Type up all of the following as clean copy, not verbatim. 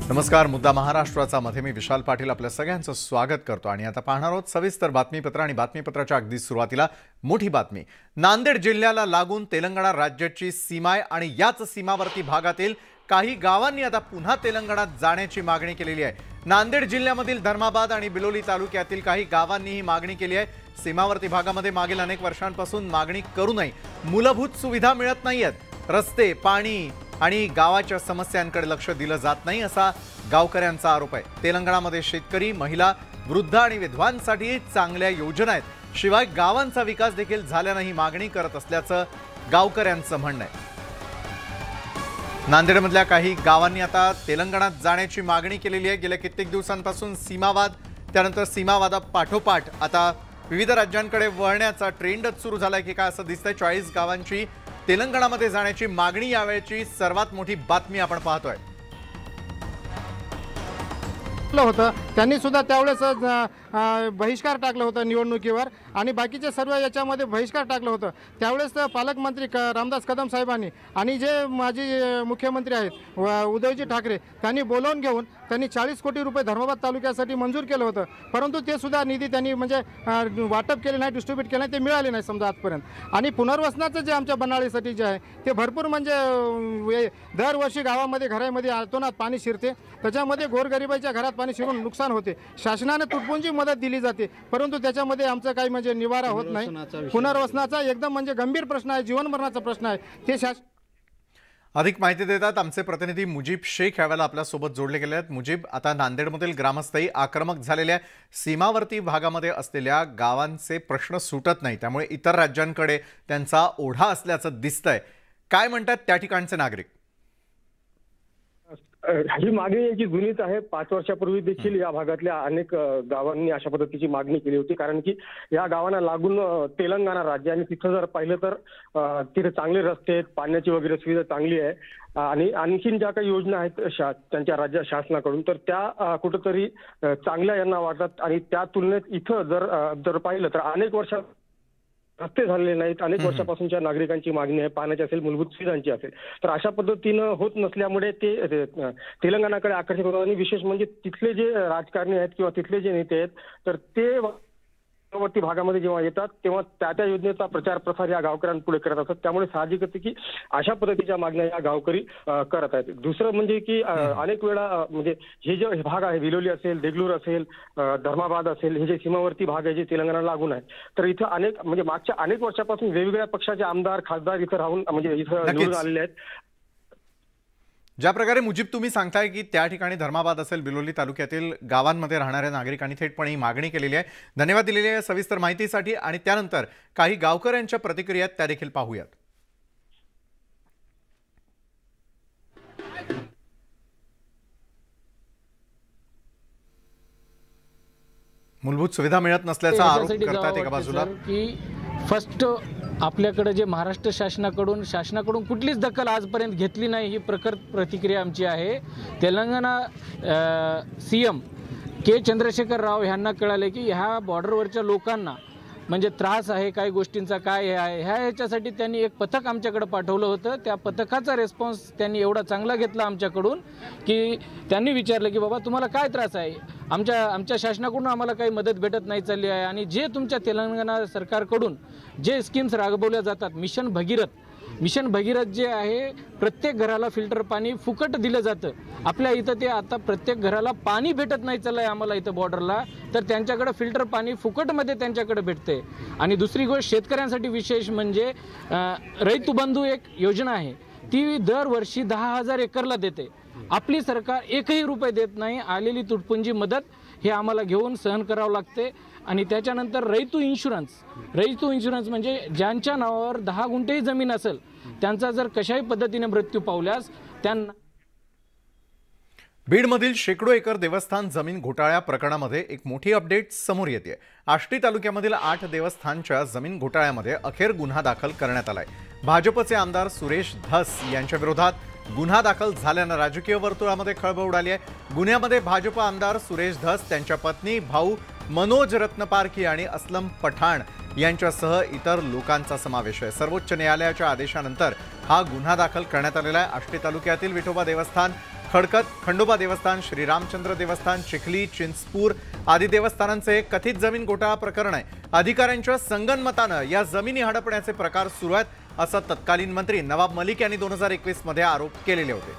नमस्कार, मुद्दा महाराष्ट्राचा मध्ये मी विशाल पाटील आपल्या सगळ्यांचं स्वागत करतो आणि आता पाहणार आहोत सविस्तर बातमीपत्र आणि बातमीपत्राच्या अगदी सुरुवातीला मोठी बातमी। नांदेड जिल्ह्याला लागून तेलंगणा राज्याची सीमा आहे आणि याच सीमावर्ती भागातील काही गावांनी आता पुन्हा तेलंगणात जाण्याची मागणी केलेली आहे। नांदेड जिल्ह्यामधील धर्माबाद आणि बिलोली तालुक्यातील काही गावांनी ही मागणी केली आहे। सीमावर्ती भागामध्ये मागील अनेक वर्षांपासून मागणी करूनही मूलभूत सुविधा मिळत नाहीयेत। रस्ते, पाणी आणि गावाच्या समस्यांकडे लक्ष दिलं जात नाही असा गावकऱ्यांचा आरोप आहे। तेलंगणामध्ये शेतकरी, महिला, वृद्ध आणि विधवांसाठी चांगल्या योजना आहेत, शिवाय गावांचा विकास देखील झाल्याने मागणी करत असल्याचं गावकऱ्यांचं म्हणणं आहे। नांदेडमधल्या काही गावांनी आता तेलंगणात जाण्याची मागणी केलेली आहे। गेल्या कित्येक दिवसांपासून सीमावाद, त्यानंतर सीमावादापाठोपाठ आता विविध राज्यांकडे वळण्याचा ट्रेंडच सुरू झालाय की काय असं दिसतंय। 40 गावांची तेलंगणामध्ये जाण्याची मागणी यावेळची सर्वात मोठी बातमी आपण पाहतोय। होतं त्यांनी सुद्धा त्यावेळेस बहिष्कार टाकलं होतं निवडणुकीवर आणि बाकीचे सर्व याच्यामध्ये बहिष्कार टाकलं होतं। त्यावेळेस पालकमंत्री रामदास कदम साहेबांनी आणि जे माजी मुख्यमंत्री आहेत उद्धवजी ठाकरे त्यांनी बोलावून घेऊन त्यांनी 40 कोटी रुपये धर्माबाद तालुक्यासाठी मंजूर केलं होतं, परंतु ते सुद्धा निधी त्यांनी म्हणजे वाटप केले नाही, डिस्ट्रीब्यूट केले नाही, ते मिळाले नाही समजा आजपर्यंत। आणि पुनर्वसनाचं जे आमच्या बनाळीसाठी जे आहे ते भरपूर म्हणजे दरवर्षी गावामध्ये घरामध्ये अतोनात पाणी शिरते, त्याच्यामध्ये गोरगरिबाच्या घरात पाणी शिरून नुकसान होते। शासनाने तुटपुंजी मदत दिली जाते, परंतु त्याच्यामध्ये आमचं काही म्हणजे निवारा होत नाही। पुनर्वसनाचा एकदम म्हणजे गंभीर प्रश्न आहे, जीवनमरणाचा प्रश्न आहे ते अधिक माहिती देतात आमचे प्रतिनिधी मुजीब शेख यावेळेला आपल्या सोबत जोडले गेले आहेत। मुजीब, आता नांदेडमधील ग्रामस्थही आक्रमक झालेल्या सीमावर्ती भागामध्ये असलेल्या गावांचे प्रश्न सुटत नाही, त्यामुळे इतर राज्यांकडे त्यांचा ओढा असल्याचं दिसतंय। काय म्हणतात त्या ठिकाणचे नागरिक? ही मागणी याची जुनीच आहे। 5 वर्षापूर्वी देखील या भागातल्या अनेक गावांनी अशा पद्धतीची मागणी केली होती, कारण की या गावांना लागून तेलंगणा राज्य आणि तिथं जर पाहिलं तर तिथे चांगले रस्ते आहेत, पाण्याची वगैरे सुविधा चांगली आहे आणि आणखीन ज्या काही योजना आहेत त्यांच्या राज्य शासनाकडून तर त्या कुठेतरी चांगल्या यांना वाटतात आणि त्या तुलनेत इथं जर पाहिलं तर अनेक वर्ष रस्ते झालेले नाहीत। अनेक वर्षापासूनच्या नागरिकांची मागणी आहे, पाण्याची असेल, मूलभूत सुविधांची असेल, तर अशा पद्धतीनं होत नसल्यामुळे ते तेलंगणाकडे आकर्षित होतात। आणि विशेष म्हणजे तिथले जे राजकारणी आहेत किंवा तिथले जे नेते आहेत तर ते सीमावर्ती भागामध्ये जेव्हा येतात तेव्हा त्या योजनेचा प्रचार प्रसार या गावकऱ्यांपुढे करत असतात, त्यामुळे साहजिकच की अशा पद्धतीच्या मागण्या या गावकरी करत आहेत। दुसरं म्हणजे की अनेक वेळा म्हणजे हे जे भाग आहे, विलोली असेल, देगलूर असेल, धर्माबाद असेल, हे जे सीमावर्ती भाग आहे जे तेलंगणाला लागून आहे, तर इथं अनेक म्हणजे मागच्या अनेक वर्षापासून वेगवेगळ्या पक्षाचे आमदार, खासदार इथं राहून म्हणजे इथं निवडून आलेले आहेत। ज्या प्रकारे मुजीब तुम्ही सांगताय की त्या ठिकाणी धर्माबाद असेल, बिलोली तालुक्यातील गावांमध्ये राहणाऱ्या नागरिकांनी थेटपणे ही मागणी केलेली आहे। धन्यवाद दिलेली आहे सविस्तर माहितीसाठी आणि त्यानंतर काही गावकऱ्यांच्या प्रतिक्रिया त्या देखील पाहूयात। मूलभूत सुविधा मिळत नसल्याचा आरोप करतात एका बाजूला की फर्स्ट आपल्याकडे जे महाराष्ट्र शासनाकडून कुठलीच दखल आजपर्यंत घेतली नाही, ही प्रखर प्रतिक्रिया आमची आहे। तेलंगणा सीएम के चंद्रशेखर राव यांना कळाले की ह्या बॉर्डरवरच्या लोकांना म्हणजे त्रास आहे, काही गोष्टींचा काय आहे, ह्याच्यासाठी त्यांनी एक पथक आमच्याकडे पाठवलं होतं। त्या पथकाचा रिस्पॉन्स त्यांनी एवढा चांगला घेतला आमच्याकडून की त्यांनी विचारलं की बाबा तुम्हाला काय त्रास आहे, आमच्या शासनाकडून आम्हाला काही मदत भेटत नाही चालली आहे आणि जे तुमच्या तेलंगणा सरकारकडून जे स्कीम्स राबवल्या जातात, मिशन भगीरथ जे आहे, प्रत्येक घराला फिल्टर पाणी फुकट दिलं जातं। आपल्या इथं ते आता प्रत्येक घराला पाणी भेटत नाही चाललंय आम्हाला इथं बॉर्डरला, तर त्यांच्याकडे फिल्टर पाणी फुकटमध्ये त्यांच्याकडे भेटते। आणि दुसरी गोष्ट शेतकऱ्यांसाठी विशेष म्हणजे रैतू बंधू एक योजना आहे, ती दरवर्षी 10,000 एकरला देते। आपली सरकार एकही रुपये देत नाही। आलेली तुटपुंजी मदत हे आम्हाला घेऊन सहन करावं लागते। आणि त्याच्यानंतर रैतू इन्शुरन्स म्हणजे ज्यांच्या नावावर 10 गुंठेही जमीन असेल त्यांचा जर कशाही पद्धतीने मृत्यू पावल्यास त्यांना बीडमधील शेकडो एकर देवस्थान जमीन घोटाळ्या प्रकरणामध्ये एक मोठी अपडेट समोर येते। आष्टी तालुक्यामधील 8 देवस्थानच्या जमीन घोटाळ्यामध्ये अखेर गुन्हा दाखल करण्यात आलाय। भाजपचे आमदार सुरेश धस यांच्या विरोधात गुन्हा दाखल झाल्यानं राजकीय वर्तुळामध्ये खळबळ उडाली आहे। गुन्ह्यामध्ये भाजप आमदार सुरेश धस, त्यांच्या पत्नी, भाऊ मनोज रत्नपारखी आणि असलम पठाण यांच्यासह इतर लोकांचा समावेश आहे। सर्वोच्च न्यायालयाच्या आदेशानंतर हा गुन्हा दाखल करण्यात आलेला आहे। आष्टी तालुक्यातील विठोबा देवस्थान खडकत, खंडोबा देवस्थान, श्रीरामचंद्र देवस्थान, चिखली, चिंचपूर आदी देवस्थानांचे कथित जमीन घोटाळा प्रकरण आहे. अधिकाऱ्यांच्या संगनमतानं या जमिनी हडपण्याचे प्रकार सुरू आहेत असं तत्कालीन मंत्री नवाब मलिक यांनी 2021 मध्ये आरोप केलेले होते.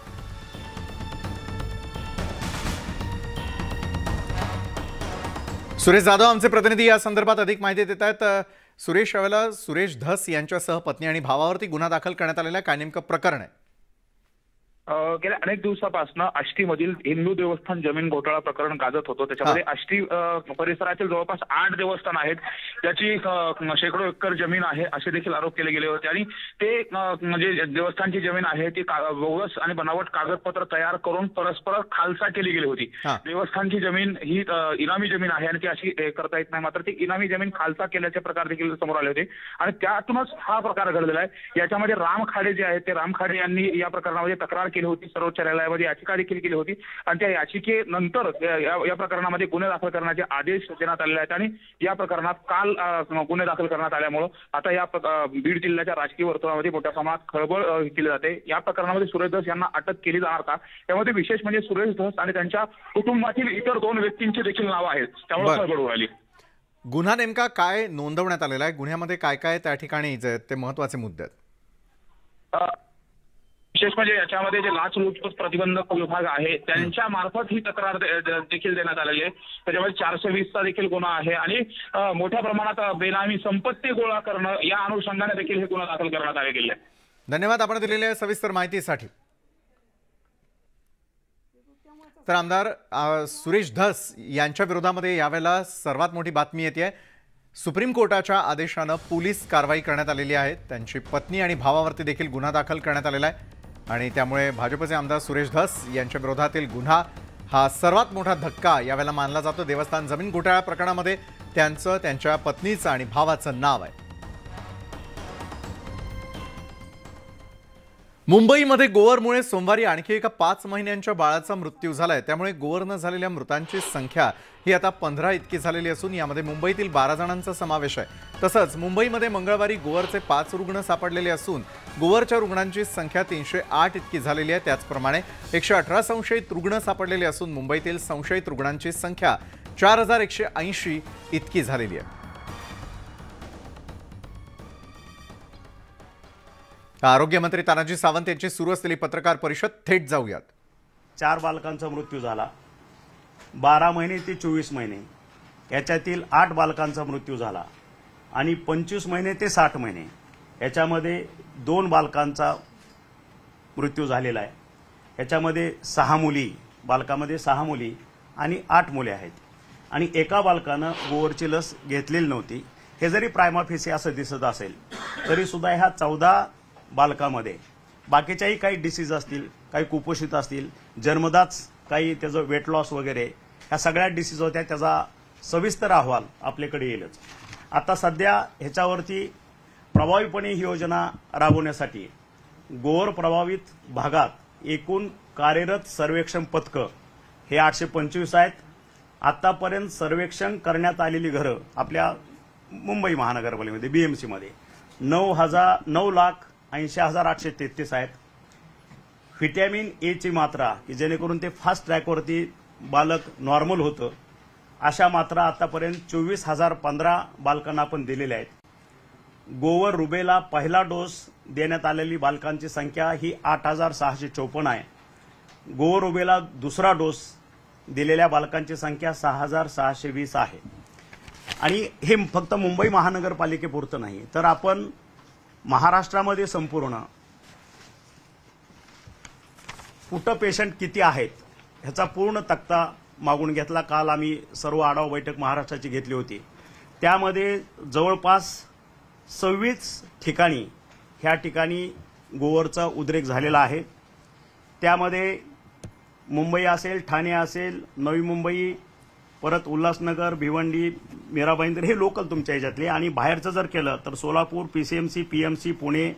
सुरेश जाधव आमचे प्रतिनिधी या संदर्भात अधिक माहिती देत आहेत. सुरेश, यावेळेला सुरेश धस यांच्यासह पत्नी आणि भावावरती गुन्हा दाखल करण्यात आलेला काय नेमकं प्रकरण आहे? गेल्या अनेक दिवसापासून आष्टीमधील हिंदू देवस्थान जमीन घोटाळा प्रकरण गाजत होतं. त्याच्यामध्ये आष्टी परिसरातील जवळपास 8 देवस्थान आहेत, ज्याची शेकडो एकर जमीन आहे असे देखील आरोप केले गेले होते. आणि ते म्हणजे देवस्थानची जमीन आहे ती बोगस आणि बनावट कागदपत्र तयार करून परस्पर खालसा केली गेली होती. देवस्थानची जमीन ही इनामी जमीन आहे आणि ती अशी करता येत नाही, मात्र ती इनामी जमीन खालसा केल्याचे प्रकार देखील समोर आले होते आणि त्यातूनच हा प्रकार घडलेला आहे. याच्यामध्ये राम खाडे जे आहेत ते राम खाडे यांनी या प्रकरणामध्ये तक्रार केली होती, सर्वोच्च न्यायालयामध्ये याचिका देखील केली होती आणि त्या याचिकेनंतर या प्रकरणामध्ये गुन्हे दाखल करण्याचे आदेश देण्यात आलेले आहेत. आणि या प्रकरणात काल गुन्हे दाखल करण्यात आल्यामुळे आता या बीड जिल्ह्याच्या राजकीय वर्तुळामध्ये मोठ्या प्रमाणात खळबळ केली जाते. या प्रकरणामध्ये सुरेश धस यांना अटक केली जाणार का? त्यामध्ये विशेष म्हणजे सुरेश धस आणि त्यांच्या कुटुंबातील इतर 2 व्यक्तींची देखील नावं आहेत, त्यामुळे खळबळ उडाली. गुन्हा नेमका काय नोंदवण्यात आलेला आहे? गुन्ह्यामध्ये काय काय त्या ठिकाणी ते महत्वाचे मुद्दे आहेत? विशेष म्हणजे याच्यामध्ये जे लाचलुचपत प्रतिबंधक विभाग आहे त्यांच्या मार्फत ही तक्रार देखील देण्यात आलेली आहे. त्याच्यामध्ये 420चा देखील गुन्हा आहे आणि मोठ्या प्रमाणात बेनामी संपत्ती गोळा करणं या अनुषंगाने देखील हे गुन्हा दाखल करण्यात आले गेले. धन्यवाद आपण दिलेल्या सविस्तर माहितीसाठी. तर आमदार सुरेश धस यांच्या विरोधामध्ये यावेळेला सर्वात मोठी बातमी येते. सुप्रीम कोर्टाच्या आदेशानं पोलीस कारवाई करण्यात आलेली आहे. त्यांची पत्नी आणि भावावरती देखील गुन्हा दाखल करण्यात आलेला आहे आणि त्यामुळे भाजपचे आमदार सुरेश धस यांच्या विरोधातील गुन्हा हा सर्वात मोठा धक्का यावेळेला मानला जातो. देवस्थान जमीन घोटाळा प्रकरणामध्ये त्यांच्या पत्नीचं आणि भावाचं नाव आहे. मुंबईमध्ये गोवरमुळे सोमवारी आणखी एका 5 महिन्यांच्या बाळाचा मृत्यू झालाय. त्यामुळे गोवरनं झालेल्या मृतांची संख्या ही आता 15 इतकी झालेली असून यामध्ये मुंबईतील 12 जणांचा समावेश आहे. तसंच मुंबईमध्ये मंगळवारी गोवरचे 5 रुग्ण सापडलेले असून गोवरच्या रुग्णांची संख्या 308 इतकी झालेली आहे. त्याचप्रमाणे 118 संशयित रुग्ण सापडलेले असून मुंबईतील संशयित रुग्णांची संख्या 4180 इतकी झालेली आहे. आरोग्यमंत्री तानाजी सावंत यांची सुरू असलेली पत्रकार परिषद थेट जाऊयात. 4 बालकांचा मृत्यू झाला. 12 महिने ते 24 महिने याच्यातील 8 बालकांचा मृत्यू झाला आणि 25 महिने ते 60 महिने याच्यामध्ये 2 बालकांचा मृत्यू झालेला आहे. याच्यामध्ये 6 मुली, बालकामध्ये 6 मुली आणि 8 मुले आहेत आणि एका बालकानं गोवरची लस घेतलेली नव्हती. हे जरी प्रायमा फेसी असं दिसत असेल तरी सुद्धा ह्या 14 बालकामध्ये बाकीच्याही काही डिसीज असतील, काही कुपोषित असतील, जन्मदाच काही त्याचं वेट लॉस वगैरे ह्या सगळ्या डिसीज होत्या. त्याचा सविस्तर अहवाल आपल्याकडे येईलच. आता सध्या ह्याच्यावरती प्रभावीपणे ही योजना राबवण्यासाठी गोवर प्रभावित भागात एकूण कार्यरत सर्वेक्षण पथकं हे 825 आहेत. आतापर्यंत सर्वेक्षण करण्यात आलेली घरं आपल्या मुंबई महानगरपालिकेमध्ये बीएमसीमध्ये 9,80,833 आहेत. व्हिटॅमिन ए ची मात्रा की जेणेकरून ते फास्ट ट्रॅकवरती बालक नॉर्मल होतं अशा मात्रा आतापर्यंत 24,015 बालकांना आपण दिलेल्या आहेत. गोवर रुबेला पहिला डोस देण्यात आलेली बालकांची संख्या ही 8,654 आहे. गोवर रुबेला दुसरा डोस दिलेल्या बालकांची संख्या 6,620 आहे. आणि हे फक्त मुंबई महानगरपालिकेपुरतं नाही तर आपण महाराष्ट्रामध्ये संपूर्ण कुठं पेशंट किती आहेत ह्याचा पूर्ण तक्ता मागून घेतला. काल आम्ही सर्व आढावा बैठक महाराष्ट्राची घेतली होती. त्यामध्ये जवळपास 26 ठिकाणी ह्या ठिकाणी गोवरचा उद्रेक झालेला आहे. त्यामध्ये मुंबई असेल, ठाणे असेल, नवी मुंबई, परत उल्हासनगर, भिवंडी, मीरा भाईंदर हे लोकल तुमच्या ह्याच्यातले. आणि बाहेरचं जर केलं तर सोलापूर, पीसीएमसी, पीएमसी, पुणे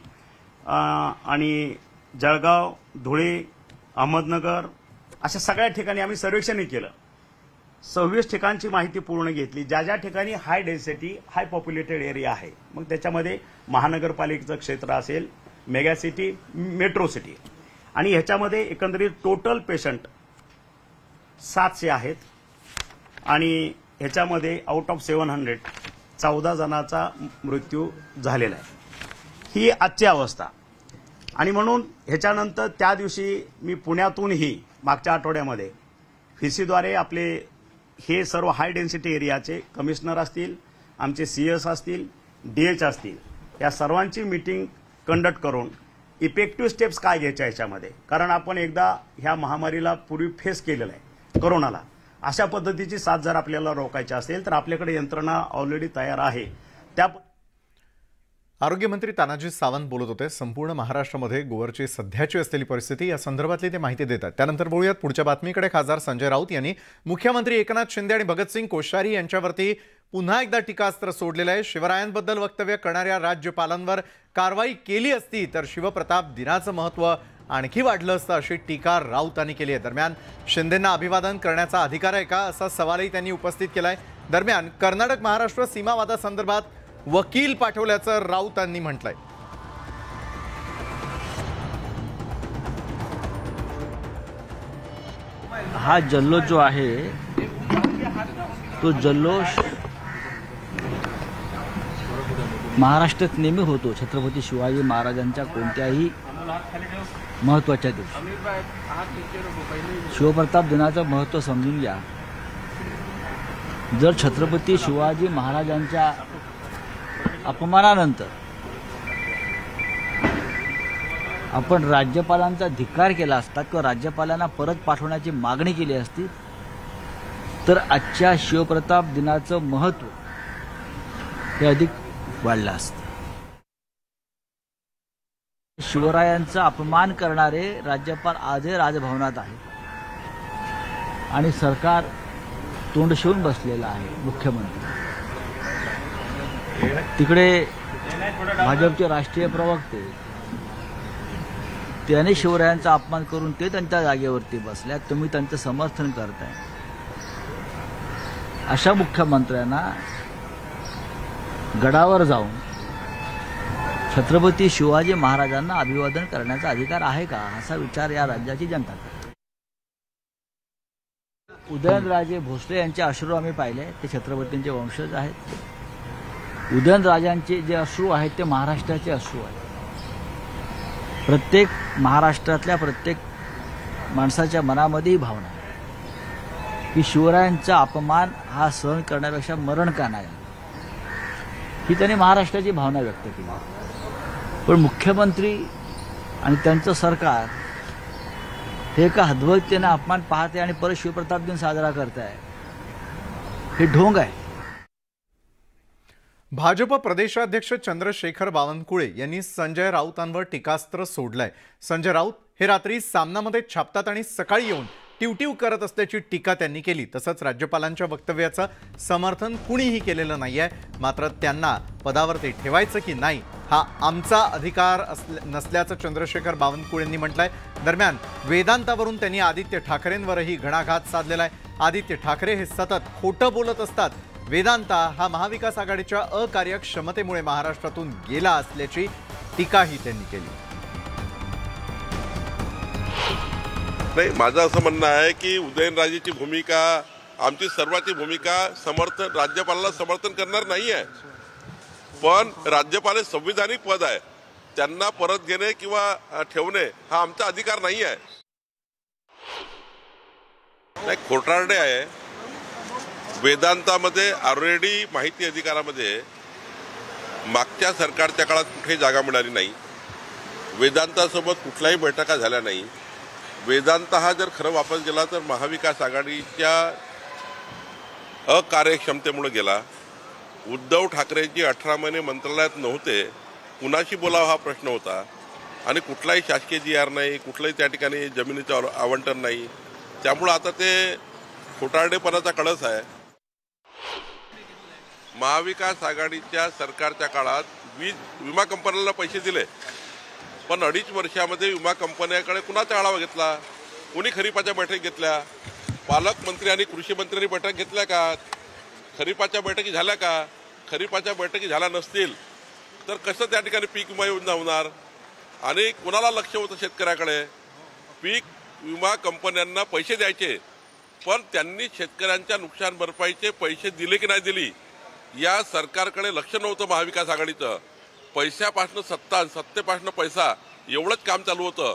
आणि जळगाव, धुळे, अहमदनगर अशा सगळ्या ठिकाणी आम्ही सर्वेक्षणही केलं. 26 ठिकाणची माहिती पूर्ण घेतली. ज्या ज्या ठिकाणी हाय डेन्सिटी, हाय पॉप्युलेटेड एरिया आहे, मग त्याच्यामध्ये महानगरपालिकेचं क्षेत्र असेल, मेगा सिटी, मेट्रो सिटी आणि ह्याच्यामध्ये एकंदरीत टोटल पेशंट 700 आहेत आणि ह्याच्यामध्ये आउट ऑफ 700 14 जणांचा मृत्यू झालेला आहे. ही आजची अवस्था. आणि म्हणून ह्याच्यानंतर त्या दिवशी मी पुण्यातूनही मागच्या आठवड्यामध्ये व्हीसीद्वारे आपले हे सर्व हाय डेन्सिटी एरियाचे कमिशनर असतील, आमचे CS असतील, DH असतील, या सर्वांची मीटिंग कंडक्ट करून इफेक्टिव्ह स्टेप्स काय घ्यायच्या याच्यामध्ये, कारण आपण एकदा ह्या महामारीला पूर्वी फेस केलेलं आहे कोरोनाला. अशा पद्धतीची साथ जर आपल्याला रोखायची असेल तर आपल्याकडे यंत्रणा ऑलरेडी तयार आहे. त्या आरोग्यमंत्री तानाजी सावंत बोलत होते. संपूर्ण महाराष्ट्रामध्ये गोवरची सध्याची असलेली परिस्थिती या संदर्भातली ते माहिती देतात. त्यानंतर बोलूयात पुढच्या बातमीकडे. खासदार संजय राऊत यांनी मुख्यमंत्री एकनाथ शिंदे आणि भगतसिंग कोश्यारी यांच्यावरती पुन्हा एकदा टीकास्त्र सोडलेलं आहे. शिवरायांबद्दल वक्तव्य करणाऱ्या राज्यपालांवर कारवाई केली असती तर शिवप्रताप दिनाचं महत्त्व आणखी वाढलं असतं, अशी टीका राऊतांनी केली आहे. दरम्यान शिंदेंना अभिवादन करण्याचा अधिकार आहे का, असा सवालही त्यांनी उपस्थित केलाय. दरम्यान कर्नाटक महाराष्ट्र सीमावादासंदर्भात वकील पाठवल्याचं राऊतांनी म्हटलंय. हा जल्लोष जो आहे तो जल्लोष महाराष्ट्रात नेहमी होतो छत्रपती शिवाजी महाराजांच्या कोणत्याही महत्त्वाच्या दिवशी. शिवप्रताप दिनाचं महत्त्व समजून घ्या. जर छत्रपती शिवाजी महाराजांच्या अपमानानंतर आपण राज्यपालांचा धिक्कार केला असता किंवा राज्यपालांना परत पाठवण्याची मागणी केली असती तर आजच्या शिवप्रताप दिनाचं महत्त्व हे अधिक वाढलं असतं. शिवरायांचा अपमान करणारे राज्यपाल आजही राजभवनात आहे आणि सरकार तोंड शिवून बसलेलं आहे. मुख्यमंत्री तिकडे भाजपचे राष्ट्रीय प्रवक्ते त्याने शिवरायांचा अपमान करून ते त्यांच्या जागेवरती बसल्यात. तुम्ही त्यांचं समर्थन करताय. अशा मुख्यमंत्र्यांना गडावर जाऊन छत्रपती शिवाजी महाराजांना अभिवादन करण्याचा अधिकार आहे का, असा विचार या राज्याची जनता करते. उदयनराजे भोसले यांचे अश्रू आम्ही पाहिले. ते छत्रपतींचे वंशज आहेत. उदयनराजांचे जे अश्रू आहेत ते महाराष्ट्राचे अश्रू आहेत. प्रत्येक महाराष्ट्रातल्या प्रत्येक माणसाच्या मनामध्ये ही भावना आहे की शिवरायांचा अपमान हा सहन करण्यापेक्षा मरण का नाही, ही त्यांनी महाराष्ट्राची भावना व्यक्त केली. पण मुख्यमंत्री आणि त्यांचं सरकार हे एका हदवतेने अपमान पाहते आणि परत शिवप्रताप दिन साजरा करत आहे. हे ढोंग आहे. भाजप प्रदेशाध्यक्ष चंद्रशेखर बावनकुळे यांनी संजय राऊतांवर टीकास्त्र सोडलंय. संजय राऊत हे रात्री सामनामध्ये छापतात आणि सकाळी येऊन टिवटिव करत असल्याची टीका त्यांनी केली. तसंच राज्यपालांच्या वक्तव्याचं समर्थन कुणीही केलेलं नाहीये. मात्र त्यांना पदावरती ठेवायचं की नाही हा आमचा अधिकार नसल्याचं चंद्रशेखर बावनकुळेंनी म्हटलंय. दरम्यान वेदांतावरून त्यांनी आदित्य ठाकरेंवरही घणाघात साधलेला आहे. आदित्य ठाकरे हे सतत खोटं बोलत असतात. वेदांता हा महाविकास आघाडीच्या अकार्यक्षमतेमुळे महाराष्ट्रातून गेला असल्याची टीकाही त्यांनी केली. नाही, माझं असं म्हणणं आहे की उदयनराजेची भूमिका, आमची सर्वांची भूमिका राज्यपालाला समर्थन करणार नाही आहे. पण राज्यपाल हे संविधानिक पद आहे. त्यांना परत घेणे किंवा ठेवणे हा आमचा अधिकार नाही आहे. नाही, खोटारडे आहे. वेदांतामध्ये ऑलरेडी माहिती अधिकारामध्ये मागच्या सरकारच्या काळात कुठेही जागा मिळाली नाही. वेदांतासोबत कुठल्याही बैठका झाल्या नाही. वेदांत हा जर खरं वापस गेला तर महाविकास आघाडीच्या अकार्यक्षमतेमुळे गेला. उद्धव ठाकरेजी 18 महिने मंत्रालयात नव्हते. कुणाशी बोलावं हा प्रश्न होता. आणि कुठलाही शासकीय GR नाही, कुठलंही त्या ठिकाणी जमिनीचं आवंटन नाही. त्यामुळं आता ते खोटारडेपणाचा कळस आहे. महाविकास आघाडीच्या सरकारच्या काळात विमा कंपन्यांना पैसे दिले, पण 2.5 वर्षामध्ये विमा कंपन्याकडे कुणाचा आढावा घेतला? कुणी खरीपाच्या बैठक घेतल्या? पालकमंत्री आणि कृषी मंत्र्यांनी बैठक घेतल्या का? खरीपाच्या बैठकी झाल्या का? खरीपाच्या बैठकी झाल्या नसतील तर कसं त्या ठिकाणी पीक विमा योजना होणार? आणि कुणाला लक्ष होतं शेतकऱ्याकडे? पीक विमा कंपन्यांना पैसे द्यायचे, पण त्यांनी शेतकऱ्यांच्या नुकसान भरपाईचे पैसे दिले की नाही दिली या सरकारकडे लक्ष नव्हतं महाविकास आघाडीचं. पैशापासून सत्ता आणि सत्तेपासून पैसा एवढंच काम चालू होतं.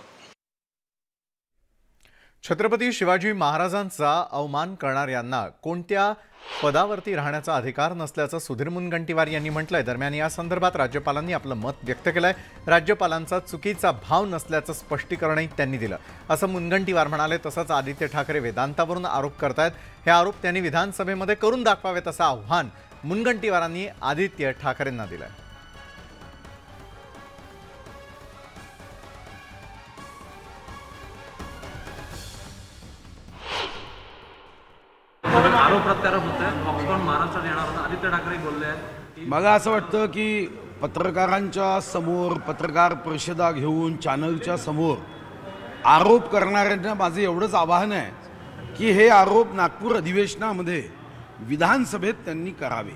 छत्रपती शिवाजी महाराजांचा अवमान करणाऱ्यांना कोणत्या पदावरती राहण्याचा अधिकार नसल्याचं सुधीर मुनगंटीवार यांनी म्हटलंय. दरम्यान या संदर्भात राज्यपालांनी आपलं मत व्यक्त केलंय. राज्यपालांचा चुकीचा भाव नसल्याचं स्पष्टीकरणही त्यांनी दिलं असं मुनगंटीवार म्हणाले. तसंच आदित्य ठाकरे वेदांतावरून आरोप करतायत. हे आरोप त्यांनी विधानसभेमध्ये करून दाखवावेत असं आव्हान मुनगंटीवारांनी आदित्य ठाकरेंना दिलंय. आरोप प्रत्यारोप होत आहे. फॉक्सकॉन महाराष्ट्रात येणार होता. आदित्य ठाकरे बोलले आहेत. मला असं वाटतं की पत्रकारांच्या समोर पत्रकार परिषदा घेऊन चॅनलच्या समोर आरोप करणाऱ्यांना माझं एवढंच आवाहन आहे की हे आरोप नागपूर अधिवेशनामध्ये विधानसभेत त्यांनी करावे.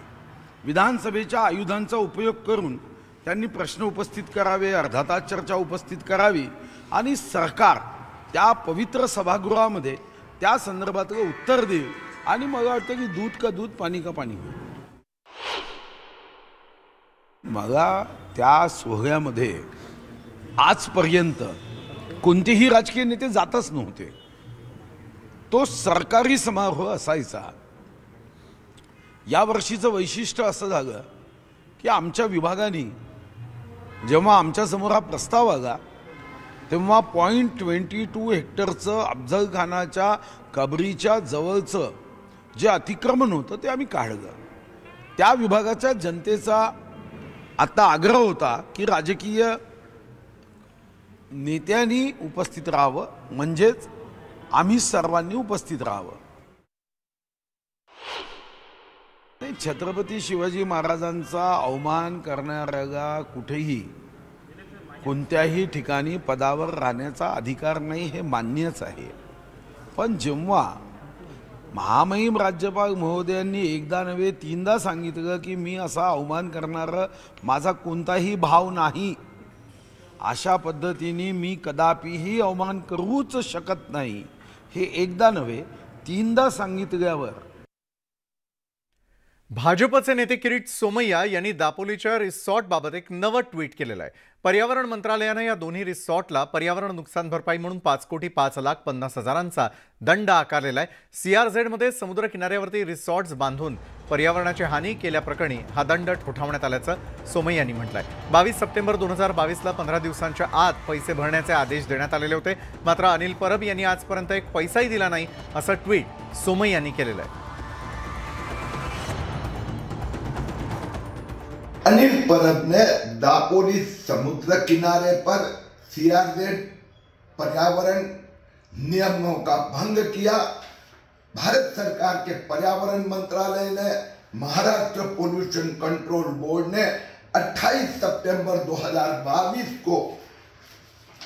विधानसभेच्या आयुधांचा उपयोग करून त्यांनी प्रश्न उपस्थित करावे, अर्धा तास चर्चा उपस्थित करावी आणि सरकार त्या पवित्र सभागृहामध्ये त्या संदर्भातलं उत्तर देईल. आणि मला वाटतं की दूध का दूध पाणी का पाणी. मला त्या सोहळ्यामध्ये आजपर्यंत कोणतेही राजकीय नेते जातच नव्हते. तो सरकारी समारोह असायचा. या वर्षीचं वैशिष्ट्य असं झालं की आमच्या विभागाने जेव्हा आमच्यासमोर हा प्रस्ताव आला तेव्हा 0.22 हेक्टरचं अफजलखानाच्या कबरीच्या जवळचं जे अतिक्रमण होतं ते आम्ही काढलं. त्या विभागाच्या जनतेचा आता आग्रह होता की राजकीय नेत्यांनी उपस्थित राहावं, म्हणजेच आम्ही सर्वांनी उपस्थित राहावं. छत्रपती शिवाजी महाराजांचा अवमान करणाऱ्याला कुठेही कोणत्याही ठिकाणी पदावर राहण्याचा अधिकार नाही हे मान्यच आहे. पण जेव्हा महामहिम राज्यपाल महोदयांनी एकदा नव्हे तीनदा सांगितलं की मी असा अवमान करणारा माझा कोणताही भाव नाही, अशा पद्धतीने मी कदापिही अवमान करूच शकत नाही, हे एकदा नव्हे तीनदा सांगितल्यावर भाजपचे नेते किरीट सोमय्या यांनी दापोलीच्या रिसॉर्टबाबत एक नवं ट्विट केलेलं आहे. पर्यावरण मंत्रालयाने या दोन्ही रिसॉर्टला पर्यावरण नुकसान भरपाई म्हणून 5,05,50,000चा दंड आकारलेला आहे. CRZ-मध्ये समुद्र किनाऱ्यावरती रिसॉर्ट्स बांधून पर्यावरणाची हानी केल्याप्रकरणी हा दंड ठोठावण्यात आल्याचं सोमय्यांनी म्हटलंय. 22 सप्टेंबर 2022ला 15 दिवसांच्या आत पैसे भरण्याचे आदेश देण्यात आलेले होते. मात्र अनिल परब यांनी आजपर्यंत एक पैसाही दिला नाही असं ट्विट सोमय्यांनी केलेलं आहे. अनिल परब ने दापोली समुद्र किनारे पर CRZ पर्यावरण नियमों का भंग किया. भारत सरकार के पर्यावरण मंत्रालय ने महाराष्ट्र पोल्यूशन कंट्रोल बोर्ड ने 28 सितंबर 2022 को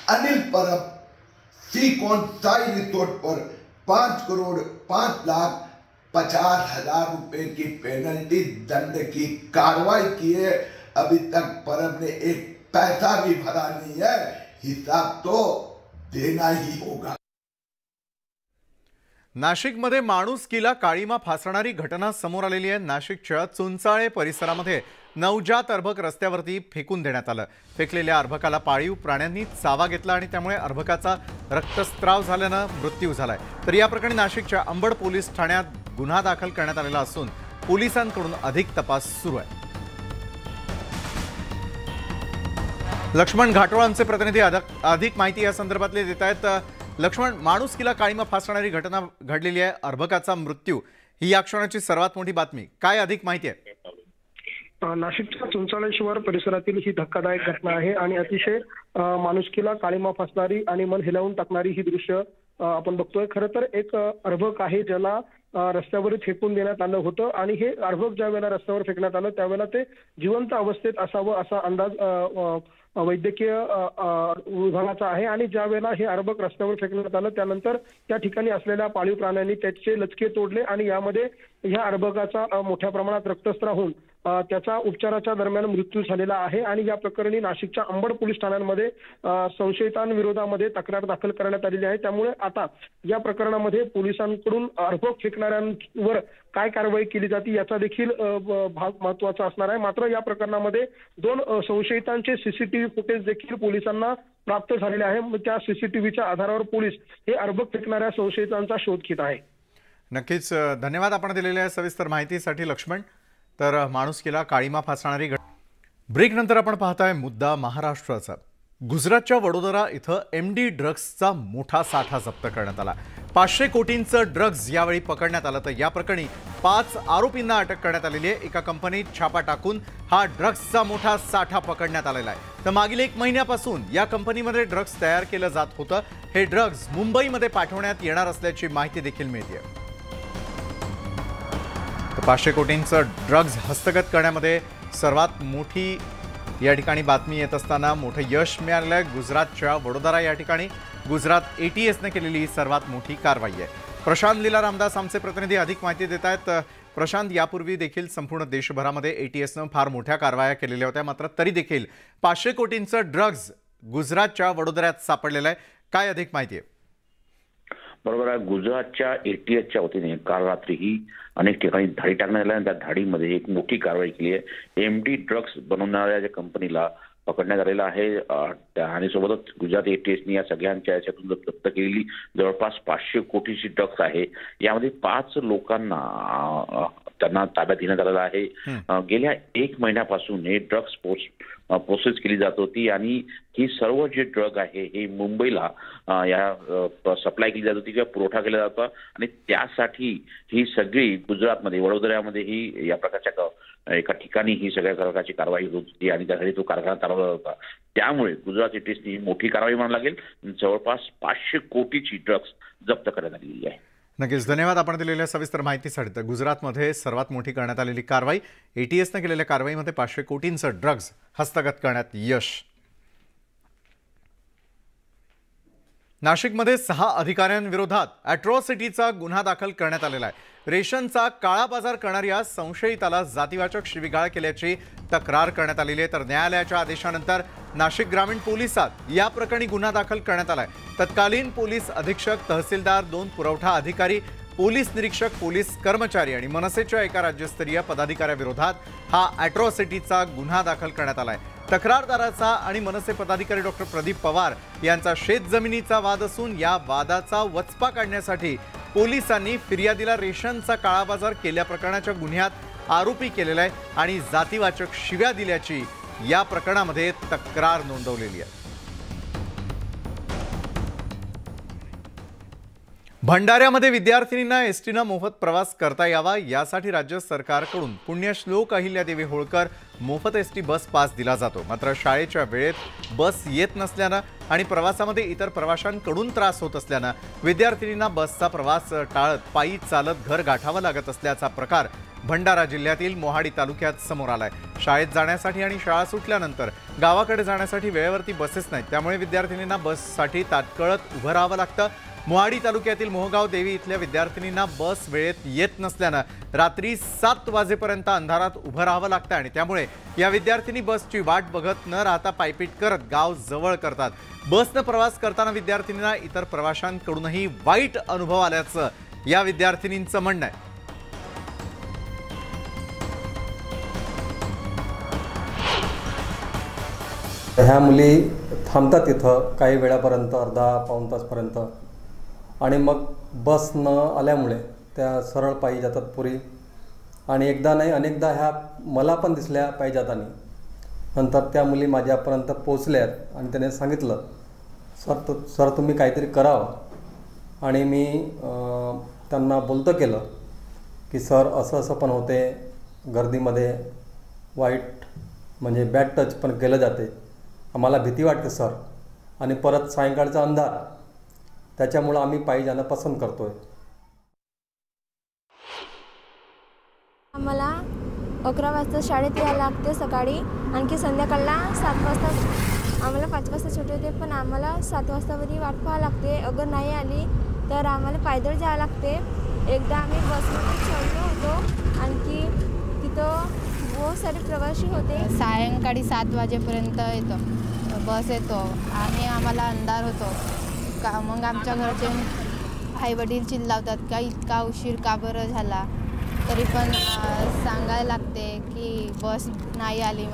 अनिल परब सीकॉन्साई रिसोर्ट पर 5,05,50,000 रुपए की पेनल्टी दंड की कार्रवाई की है. अभी तक परब ने एक पैसा भी भरा नहीं है. हिसाब तो देना ही होगा. नाशिकमध्ये माणुसकीला काळीमा फासणारी घटना समोर आलेली आहे. नाशिकच्या चुंचाळे परिसरामध्ये नवजात अर्भक रस्त्यावरती फेकून देण्यात आलं. फेकलेल्या अर्भकाला पाळीव प्राण्यांनी चावा घेतला आणि त्यामुळे अर्भकाचा रक्तस्राव झाल्यानं मृत्यू झालाय. तर या प्रकरणी नाशिकच्या अंबड पोलीस ठाण्यात गुन्हा दाखल करण्यात आलेला असून पोलिसांकडून अधिक तपास सुरू आहे. लक्ष्मण घाटोळांचे प्रतिनिधी अधिक माहिती या संदर्भातले देत आहेत. लक्ष्मण, माणुसकीला काळीमा फासणारी घटना घडलेली आहे. अर्भकाचा मृत्यू ही या क्षणाची सर्वात मोठी बातमी. काय अधिक माहिती आहे? नाशिकच्या चुंचाळे शिवार परिसरातील ही धक्कादायक घटना आहे आणि अतिशय माणुसकीला काळीमा फासणारी आणि मन हिलावून टाकणारी ही दृश्य आपण बघतोय. खरं तर एक अर्भक आहे ज्याला रस्त्यावर फेकून देण्यात आलं होतं आणि हे अर्भक ज्या वेळेला रस्त्यावर फेकण्यात आलं त्यावेळेला ते जिवंत अवस्थेत असावं असा अंदाज वैद्यकीय विभागाचा आहे. आणि ज्या वेळेला हे अर्भक रस्त्यावर फेकण्यात आलं त्यानंतर त्या ठिकाणी असलेल्या पाळीव प्राण्यांनी त्याचे लचके तोडले आणि यामध्ये ह्या अर्भकाचा मोठ्या प्रमाणात रक्तस्राव होऊन त्याचा उपचाराच्या दरम्यान मृत्यू झालेला आहे आणि या प्रकरणी नाशिकच्या अंबड पोलीस ठाण्यांमध्ये संशयितांविरोधामध्ये तक्रार दाखल करण्यात आलेली आहे। त्यामुळे आता या प्रकरणामध्ये पोलिसांकडून अर्भक फेकणाऱ्यांवर काय कारवाई केली जाते याचा देखील भाग महत्त्वाचा असणार आहे। मात्र या प्रकरणामध्ये 2 संशयितांचे सीसीटीव्ही फुटेज देखील पोलिसांना प्राप्त झालेले आहे। त्या सीसीटीव्हीच्या आधारावर पोलीस हे अर्भक फेकणाऱ्या संशयितांचा शोध घेत आहे। नक्कीच धन्यवाद आपण दिलेल्या सविस्तर माहितीसाठी लक्ष्मण। तर माणुसकीला काळीमा फासणारी ब्रेक नंतर आपण पाहताय मुद्दा महाराष्ट्राचा। गुजरातच्या वडोदरा इथं MD ड्रग्सचा मोठा साठा जप्त करण्यात आला। 500 कोटींचं ड्रग्ज यावेळी पकडण्यात आलं। तर या प्रकरणी 5 आरोपींना अटक करण्यात आलेली आहे। एका कंपनीत छापा टाकून हा ड्रग्सचा मोठा साठा पकडण्यात आलेला आहे। तर मागील 1 महिन्यापासून या कंपनीमध्ये ड्रग्ज तयार केलं जात होतं। हे ड्रग्ज मुंबईमध्ये पाठवण्यात येणार असल्याची माहिती देखील मिळते। 500 कोटींचं ड्रग्ज हस्तगत करण्यामध्ये सर्वात मोठी या ठिकाणी बातमी येत असताना मोठं यश मिळालं आहे गुजरातच्या वडोदरा या ठिकाणी। गुजरात ATSने केलेली सर्वात मोठी कारवाई आहे। प्रशांत लीला रामदास आमचे प्रतिनिधी अधिक माहिती देत आहेत। प्रशांत, यापूर्वी देखील संपूर्ण देशभरामध्ये ATSनं फार मोठ्या कारवाया केलेल्या होत्या, मात्र तरी देखील 500 कोटींचं ड्रग्ज गुजरातच्या वडोदऱ्यात सापडलेलं आहे। काय अधिक माहिती आहे? बरोबर आहे। गुजरातच्या ATSच्या वतीने काल रात्रीही अनेक ठिकाणी धाडी टाकण्यात आल्या आणि त्या धाडीमध्ये एक मोठी कारवाई केली आहे। MD ड्रग्स बनवणाऱ्या ज्या कंपनीला पकडण्यात आलेलं आहे आणि सोबतच गुजरात ATSने या सगळ्यांच्या याच्यातून जप्त केलेली जवळपास 500 कोटीची ड्रग्स आहे। यामध्ये 5 लोकांना त्यांना ताब्यात घेण्यात आलेलं आहे। गेल्या 1 महिन्यापासून हे ड्रग्स प्रोसेस केली जात होती आणि ही सर्व जे ड्रग आहे हे मुंबईला या सप्लाय केली जात होती किंवा पुरवठा केला जातो आणि त्यासाठी ही सगळी गुजरातमध्ये वडोदऱ्यामध्ये ही या प्रकारच्या एका ठिकाणी ही सगळ्या प्रकारची कारवाई होत होती आणि त्यासाठी तो कारखाना चालवला होता। त्यामुळे गुजरात ATSने ही मोठी कारवाई म्हणावी लागेल। जवळपास 500 कोटीची ड्रग्स जप्त करण्यात आलेली आहे। नक्कीच धन्यवाद आपण दिलेल्या सविस्तर माहितीसाठी। तर गुजरातमध्ये सर्वात मोठी करण्यात आलेली कारवाई, ATSने केलेल्या कारवाईमध्ये 500 कोटींचं ड्रग्ज हस्तगत करण्यात यश। नाशिकमध्ये 6 अधिकाऱ्यांविरोधात अॅट्रॉसिटीचा गुन्हा दाखल करण्यात आलेला आहे। रेशनचा काळा बाजार करणाऱ्या संशयिताला जातीवाचक शिवीगाळ केल्याची तक्रार करण्यात आलेली आहे। तर न्यायालयाच्या आदेशानंतर नाशिक ग्रामीण पोलिसात या प्रकरणी गुन्हा दाखल करण्यात आलाय। तत्कालीन पोलीस अधीक्षक, तहसीलदार, 2 पुरवठा अधिकारी, पोलीस निरीक्षक, पोलीस कर्मचारी आणि मनसेच्या एका राज्यस्तरीय पदाधिकाऱ्याविरोधात हा अॅट्रॉसिटीचा गुन्हा दाखल करण्यात आलाय। तक्रारदाराचा आणि मनसे पदाधिकारी डॉक्टर प्रदीप पवार यांचा शेतजमिनीचा वाद असून या वादाचा वचपा काढण्यासाठी पोलिसांनी फिर्यादीला रेशनचा काळाबाजार केल्या प्रकरणाच्या गुन्ह्यात आरोपी केलेला आहे आणि जातीवाचक शिव्या दिल्याची या प्रकरणामध्ये तक्रार नोंदवलेली आहे। भंडाऱ्यामध्ये विद्यार्थिनींना एसटीनं मोफत प्रवास करता यावा यासाठी राज्य सरकारकडून पुण्यश्लोक अहिल्यादेवी होळकर मोफत एसटी बस पास दिला जातो। मात्र शाळेच्या वेळेत बस येत नसल्यानं आणि प्रवासामध्ये इतर प्रवाशांकडून त्रास होत असल्यानं विद्यार्थिनींना बसचा प्रवास टाळत पायी चालत घर गाठावं लागत असल्याचा प्रकार भंडारा जिल्ह्यातील मोहाडी तालुक्यात समोर आलाय। शाळेत जाण्यासाठी आणि शाळा सुटल्यानंतर गावाकडे जाण्यासाठी वेळेवरती बसेस नाहीत, त्यामुळे विद्यार्थिनींना बससाठी तात्काळत उभं राहावं लागतं। मोहाडी तालुक्यातील मोहगाव देवी इथल्या विद्यार्थिनींना बस वेळेत येत नसल्यानं रात्री 7 वाजेपर्यंत अंधारात उभं राहावं लागतं आणि त्यामुळे या विद्यार्थिनी बसची वाट बघत न राहता पायपीट करत गाव जवळ करतात। बसनं प्रवास करताना विद्यार्थिनींना इतर प्रवाशांकडूनही वाईट अनुभव आल्याचं या विद्यार्थिनींचं म्हणणं आहे। ह्या मुली थांबतात तिथं काही वेळापर्यंत, अर्धा-पाऊण तासपर्यंत आणि मग बस न आल्यामुळे त्या सरळ पायी जातात पुरी आणि एकदा नाही अनेकदा ह्या मला पण दिसल्या पायी जाताना। नंतर त्या मुली माझ्यापर्यंत पोचल्यात आणि त्याने सांगितलं, सर तुम्ही काहीतरी करावं। आणि मी त्यांना बोलतं केलं की सर असं असं पण होते, गर्दीमध्ये वाईट म्हणजे बॅड टच पण केलं जाते, आम्हाला भीती वाटते सर, आणि परत सायंकाळचा अंधार, त्याच्यामुळं आम्ही पायी जाणं पसंत करतोय। आम्हाला 11 वाजता शाळेत यायला लागते सकाळी, आणखी संध्याकाळला 7 वाजता आम्हाला 5 वाजता सुट्टी होते, पण आम्हाला 7 वाजतावरी वाट पाहावं लागते। अगर नाही आली तर आम्हाला पायदळ जावं लागते। एकदा आम्ही बसमध्ये चढलो होतो, आणखी तिथं बहुत सारे प्रवासी होते. सायंकाळी 7 वाजेपर्यंत येतो बस येतो आणि आम्हाला अंधार होतो का. मग आमच्या घरचे आईवडील चिल्लावतात का इतका उशीर का बरं झाला. तरी पण सांगायला लागते की बस नाही आली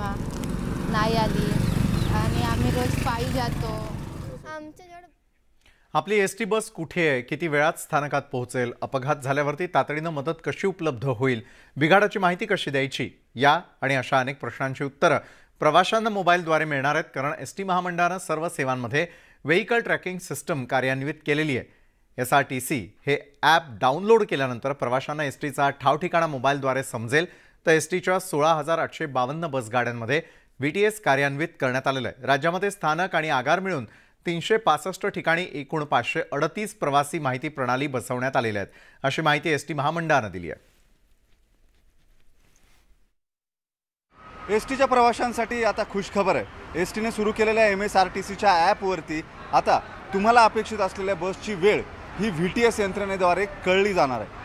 आणि आम्ही रोज पायी जातो. आपली एसटी बस कुठे आहे, किती वेळात स्थानकात पोहोचेल, अपघात झाल्यावरती तातडीनं मदत कशी उपलब्ध होईल, बिघाडाची माहिती कशी द्यायची, या आणि अशा अनेक प्रश्नांची उत्तरं प्रवाशांना मोबाईलद्वारे मिळणार आहेत. कारण एसटी महामंडळानं सर्व सेवांमध्ये व्हेइकल ट्रॅकिंग सिस्टम कार्यान्वित केलेली आहे. SRTC हे ॲप डाउनलोड केल्यानंतर प्रवाशांना एसटीचा ठावठिकाणा मोबाईलद्वारे समजेल. तर एसटीच्या 16,852 बसगाड्यांमध्ये VTS कार्यान्वित करण्यात आलेलं आहे. राज्यामध्ये स्थानक आणि आगार मिळून 365 ठिकाणी एकूण 538 प्रवासी माहिती प्रणाली बसवण्यात आलेल्या आहेत, अशी माहिती एसटी महामंडळानं दिली आहे. एसटीच्या प्रवाशांसाठी आता खुशखबर आहे. एसटीने सुरू केलेल्या MSRTCच्या ॲपवरती आता तुम्हाला अपेक्षित असलेल्या बसची वेळ ही VTS यंत्रणेद्वारे कळली जाणार आहे.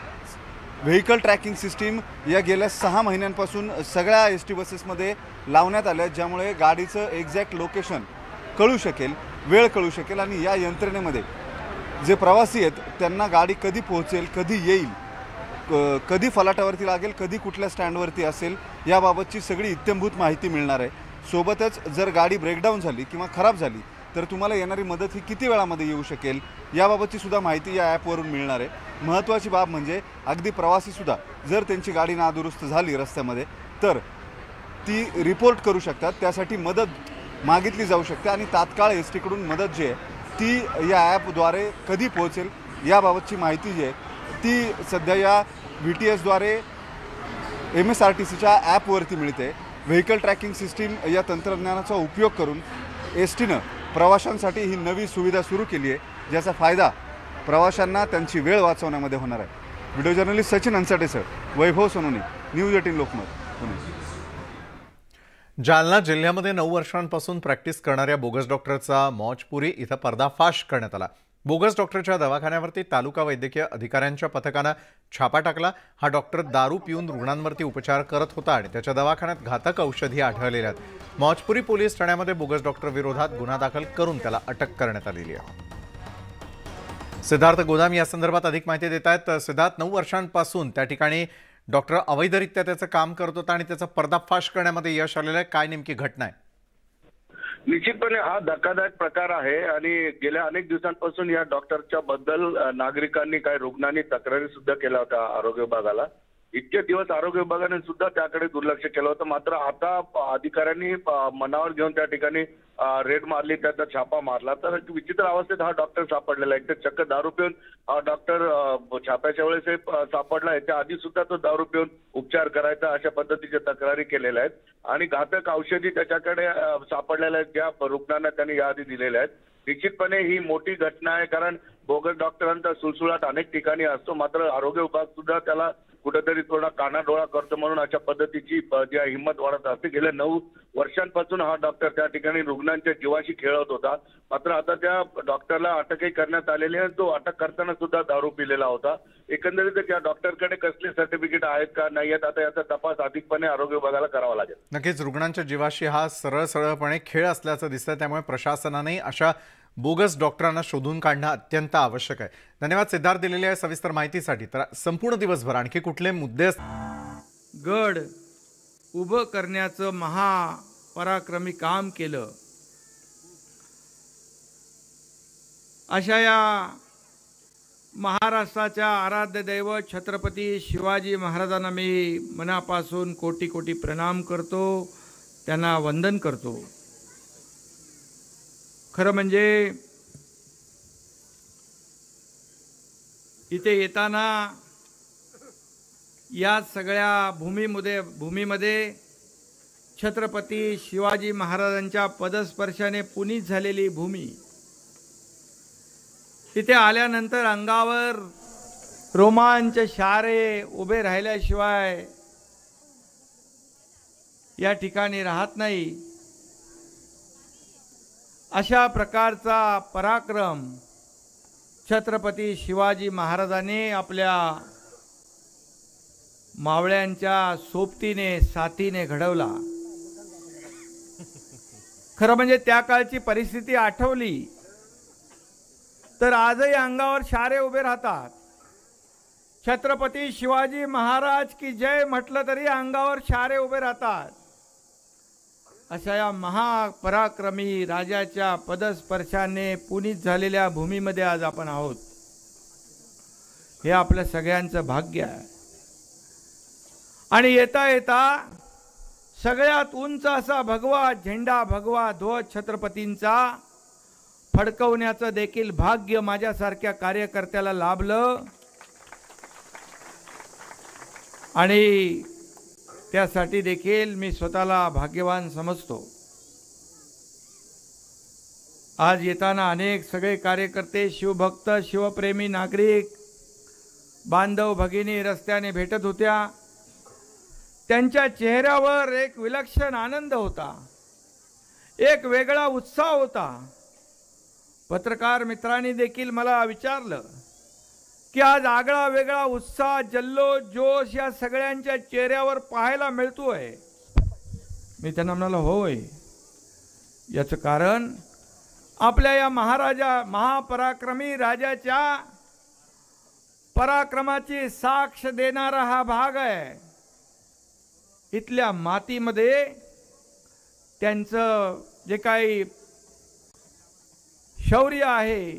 व्हेइकल ट्रॅकिंग सिस्टीम या गेल्या 6 महिन्यांपासून सगळ्या एसटी बसेसमध्ये लावण्यात आल्या, ज्यामुळे गाडीचं एक्झॅक्ट लोकेशन कळू शकेल, वेळ कळू शकेल आणि या यंत्रणेमध्ये जे प्रवासी आहेत त्यांना गाडी कधी पोहोचेल, कधी येईल, कधी फलाटावरती लागेल, कधी कुठल्या स्टँडवरती असेल याबाबतची सगळी इत्थंभूत माहिती मिळणार आहे. सोबतच जर गाडी ब्रेकडाऊन झाली किंवा खराब झाली तर तुम्हाला येणारी मदत ही किती वेळामध्ये येऊ शकेल याबाबतची सुद्धा माहिती या ॲपवरून मिळणार आहे. महत्त्वाची बाब म्हणजे अगदी प्रवासीसुद्धा जर त्यांची गाडी नादुरुस्त झाली रस्त्यामध्ये तर ती रिपोर्ट करू शकतात. त्यासाठी मदत मागितली जाऊ शकते आणि तात्काळ एसटीकडून मदत जी आहे ती या ॲपद्वारे कधी पोहोचेल याबाबतची माहिती जी आहे ती सध्या या VTSद्वारे MSRTCच्या ॲपवरती मिळते. व्हेइकल ट्रॅकिंग सिस्टीम या तंत्रज्ञानाचा उपयोग करून एसटीनं प्रवाशांसाठी ही नवी सुविधा सुरू केली आहे, ज्याचा फायदा प्रवाशांना त्यांची वेळ वाचवण्यामध्ये होणार आहे. व्हिडिओ जर्नलिस्ट सचिन अंसाटेसह वैभव सोनोनी, न्यूज 18 लोकमत, पुणे. जालना जिल्ह्यामध्ये 9 वर्षांपासून प्रॅक्टिस करणाऱ्या बोगस डॉक्टरचा मौजपुरी इथं पर्दाफाश करण्यात आला. बोगस डॉक्टरच्या दवाखान्यावरती तालुका वैद्यकीय अधिकाऱ्यांच्या पथकानं छापा टाकला. हा डॉक्टर दारू पिऊन रुग्णांवरती उपचार करत होता आणि त्याच्या दवाखान्यात घातक औषधी आढळलेल्या आहेत. मौजपुरी पोलीस ठाण्यामध्ये बोगस डॉक्टर विरोधात गुन्हा दाखल करून त्याला अटक करण्यात आलेली आहे. सिद्धार्थ गोदाम या संदर्भात अधिक माहिती देत आहेत. सिद्धार्थ, 9 वर्षांपासून त्या ठिकाणी डॉक्टर अवैधरित्या त्याचं काम करत होता आणि त्याचा पर्दाफाश करण्यामध्ये यश आलेलं आहे. काय नेमकी घटना आहे? निश्चितपणे हा धक्कादायक प्रकार आहे आणि गेल्या अनेक दिवसांपासून या डॉक्टरच्या बद्दल नागरिकांनी, काही रुग्णांनी तक्रारी सुद्धा केल्या होत्या आरोग्य विभागाला. इतके दिवस आरोग्य विभागाने सुद्धा त्याकडे दुर्लक्ष केलं होतं. मात्र आता अधिकाऱ्यांनी मनावर घेऊन त्या ठिकाणी रेड मारली, त्याचा छापा मारला. तर विचित्र अवस्थेत हा डॉक्टर सापडलेला आहे. चक्क दारू पिऊन हा डॉक्टर छाप्याच्या वेळेस सापडला. याच्या आधी सुद्धा तो दारू पिऊन उपचार करायचा, अशा पद्धतीच्या तक्रारी केलेल्या आहेत. आणि घातक औषधी त्याच्याकडे सापडलेल्या आहेत, ज्या रुग्णांना त्यांनी याआधी दिलेल्या आहेत. निश्चितपणे ही मोठी घटना आहे, कारण बोगस डॉक्टरांचा सुळसुळाट अनेक ठिकाणी असतो. मात्र आरोग्य विभाग सुद्धा त्याला कुठेतरी थोडा कानाडोळा करतो, म्हणून अशा पद्धतीची जी हिंमत वाढत असते. गेल्या 9 वर्षांपासून हा डॉक्टर त्या ठिकाणी रुग्णांच्या जीवाशी खेळत होता. मात्र आता त्या डॉक्टरला अटकही करण्यात आलेली आहे. तो अटक करताना सुद्धा दारू पिलेला होता. एकंदरीत त्या डॉक्टरकडे कसले सर्टिफिकेट आहेत का नाही आहेत, आता याचा तपास अधिकपणे आरोग्य विभागाला करावा लागेल. नक्कीच रुग्णांच्या जीवाशी हा सरळपणे खेळ असल्याचं दिसतं. त्यामुळे प्रशासनाने अशा बोगस डॉक्टरांना शोधून काढणं अत्यंत आवश्यक आहे. धन्यवाद सिद्धार्थ दिलेल्या या सविस्तर माहितीसाठी. तर संपूर्ण दिवसभर आणखी कुठले मुद्दे गड उभं करण्याचं महापराक्रमी काम केलं, अशा या महाराष्ट्राच्या आराध्य दैवत छत्रपती शिवाजी महाराजांना मी मनापासून कोटी कोटी प्रणाम करतो, त्यांना वंदन करतो. खरं म्हणजे इथे येताना या सगळ्या भूमीमध्ये छत्रपती शिवाजी महाराजांच्या पदस्पर्शाने पुनीत झालेली भूमी, तिथे आल्यानंतर अंगावर रोमांच शारे उभे राहिल्याशिवाय या ठिकाणी राहत नाही. अशा प्रकारचा पराक्रम छत्रपती शिवाजी महाराजांनी आपल्या मावळ्यांच्या सोबतीने साथीने घडवला. खरं म्हणजे त्या काळची परिस्थिती आठवली तर आजही अंगावर शारे उभे राहतात. छत्रपती शिवाजी महाराज की जय म्हटलं तरी अंगावर शारे उभे राहतात. अशा या महापराक्रमी राजाच्या पदस्पर्शाने पुनीत झालेल्या भूमीमध्ये आज आपण आहोत. हे आपल्या सगळ्यांचं भाग्य आहे. आणि येता येता सगळ्यात उंच असा भगवा झेंडा, भगवा ध्वज छत्रपतींचा फडकवण्याचं देखील भाग्य माझ्यासारख्या कार्यकर्त्याला लाभलं. आणि त्यासाठी देखील मी स्वतःला भाग्यवान समजतो. आज येताना अनेक सगळे कार्यकर्ते, शिवभक्त, शिवप्रेमी नागरिक, बांधव भगिनी रस्त्याने भेटत होत्या. त्यांच्या चेहऱ्यावर एक विलक्षण आनंद होता, एक वेगळा उत्साह होता. पत्रकार मित्रांनी देखील मला विचारलं की आज आगळा वेगळा उत्साह, जल्लोष, जोश या सगळ्यांच्या चेहऱ्यावर पाहायला मिळतोय. मी त्यांना म्हणालो होय. याचं कारण आपल्या या महापराक्रमी राजाच्या पराक्रमाची साक्ष देणारा हा भाग आहे. इथल्या मातीमध्ये त्यांचं जे काही शौर्य आहे,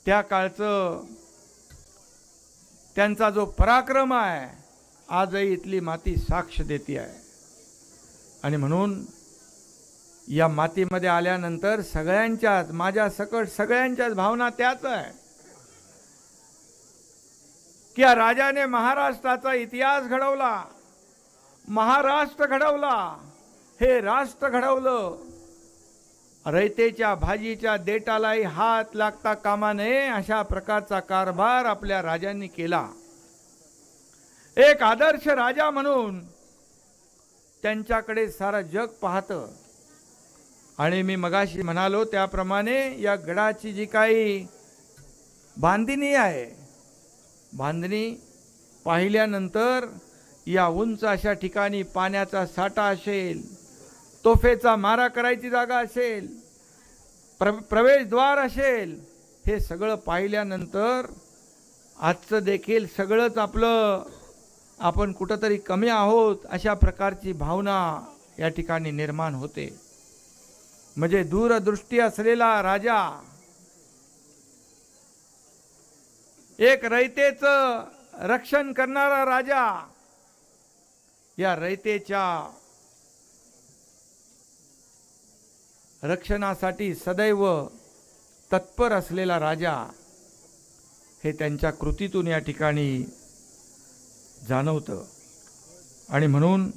त्या काळचं त्यांचा जो पराक्रम आहे, आजही इथली माती साक्ष देते आहे. आणि म्हणून या मातीमध्ये आल्यानंतर सगळ्यांच्याच, माझ्या सकट सगळ्यांच्याच भावना त्याच आहे की या राजाने महाराष्ट्राचा इतिहास घडवला, महाराष्ट्र घडवला, हे राष्ट्र घडवलं. रयतेच्या भाजीच्या देठालाही हात लागता कामा नये अशा प्रकारचा कारभार आपल्या राजांनी केला. एक आदर्श राजा म्हणून त्यांच्याकडे सारं जग पाहतं. आणि मी मगाशी म्हणालो त्याप्रमाणे या गडाची जी काही बांधणी आहे, बांधणी पाहिल्यानंतर या उंच अशा ठिकाणी पाण्याचा साठा असेल, तोफेचा मारा करायची जागा असेल, प्रवेशद्वार असेल, हे सगळं पाहिल्यानंतर आजचं देखील सगळंच आपण कुठंतरी कमी आहोत अशा प्रकारची भावना या ठिकाणी निर्माण होते. म्हणजे दूरदृष्टी असलेला राजा, एक रयतेचं रक्षण करणारा राजा, या रयतेच्या रक्षणासाठी सदैव तत्पर असलेला राजा, हे त्यांच्या कृतीतून या ठिकाणी जाणवतं. आणि म्हणून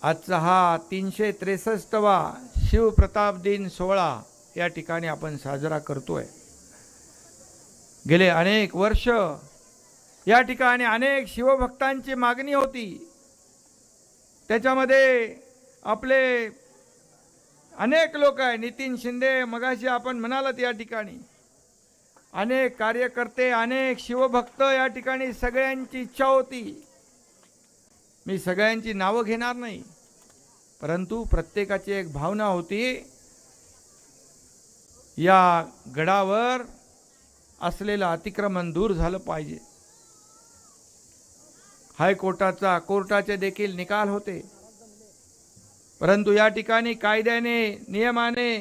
आजचा हा 363वा शिवप्रताप दिन सोहळा या ठिकाणी आपण साजरा करतोय. गेले अनेक वर्ष या ठिकाणी अनेक शिवभक्तांची मागणी होती. त्याच्यामध्ये आपले अनेक लोक आहे, नितीन शिंदे मगाशी आपण म्हणालात, या ठिकाणी अनेक कार्यकर्ते, अनेक शिवभक्त, या ठिकाणी सगळ्यांची इच्छा होती. मी सगळ्यांची नावं घेणार नाही, परंतु प्रत्येकाची एक भावना होती, या गडावर असलेलं अतिक्रमण दूर झालं पाहिजे. कोर्टाचे देखील निकाल होते, परंतु या ठिकाणी कायद्याने, नियमाने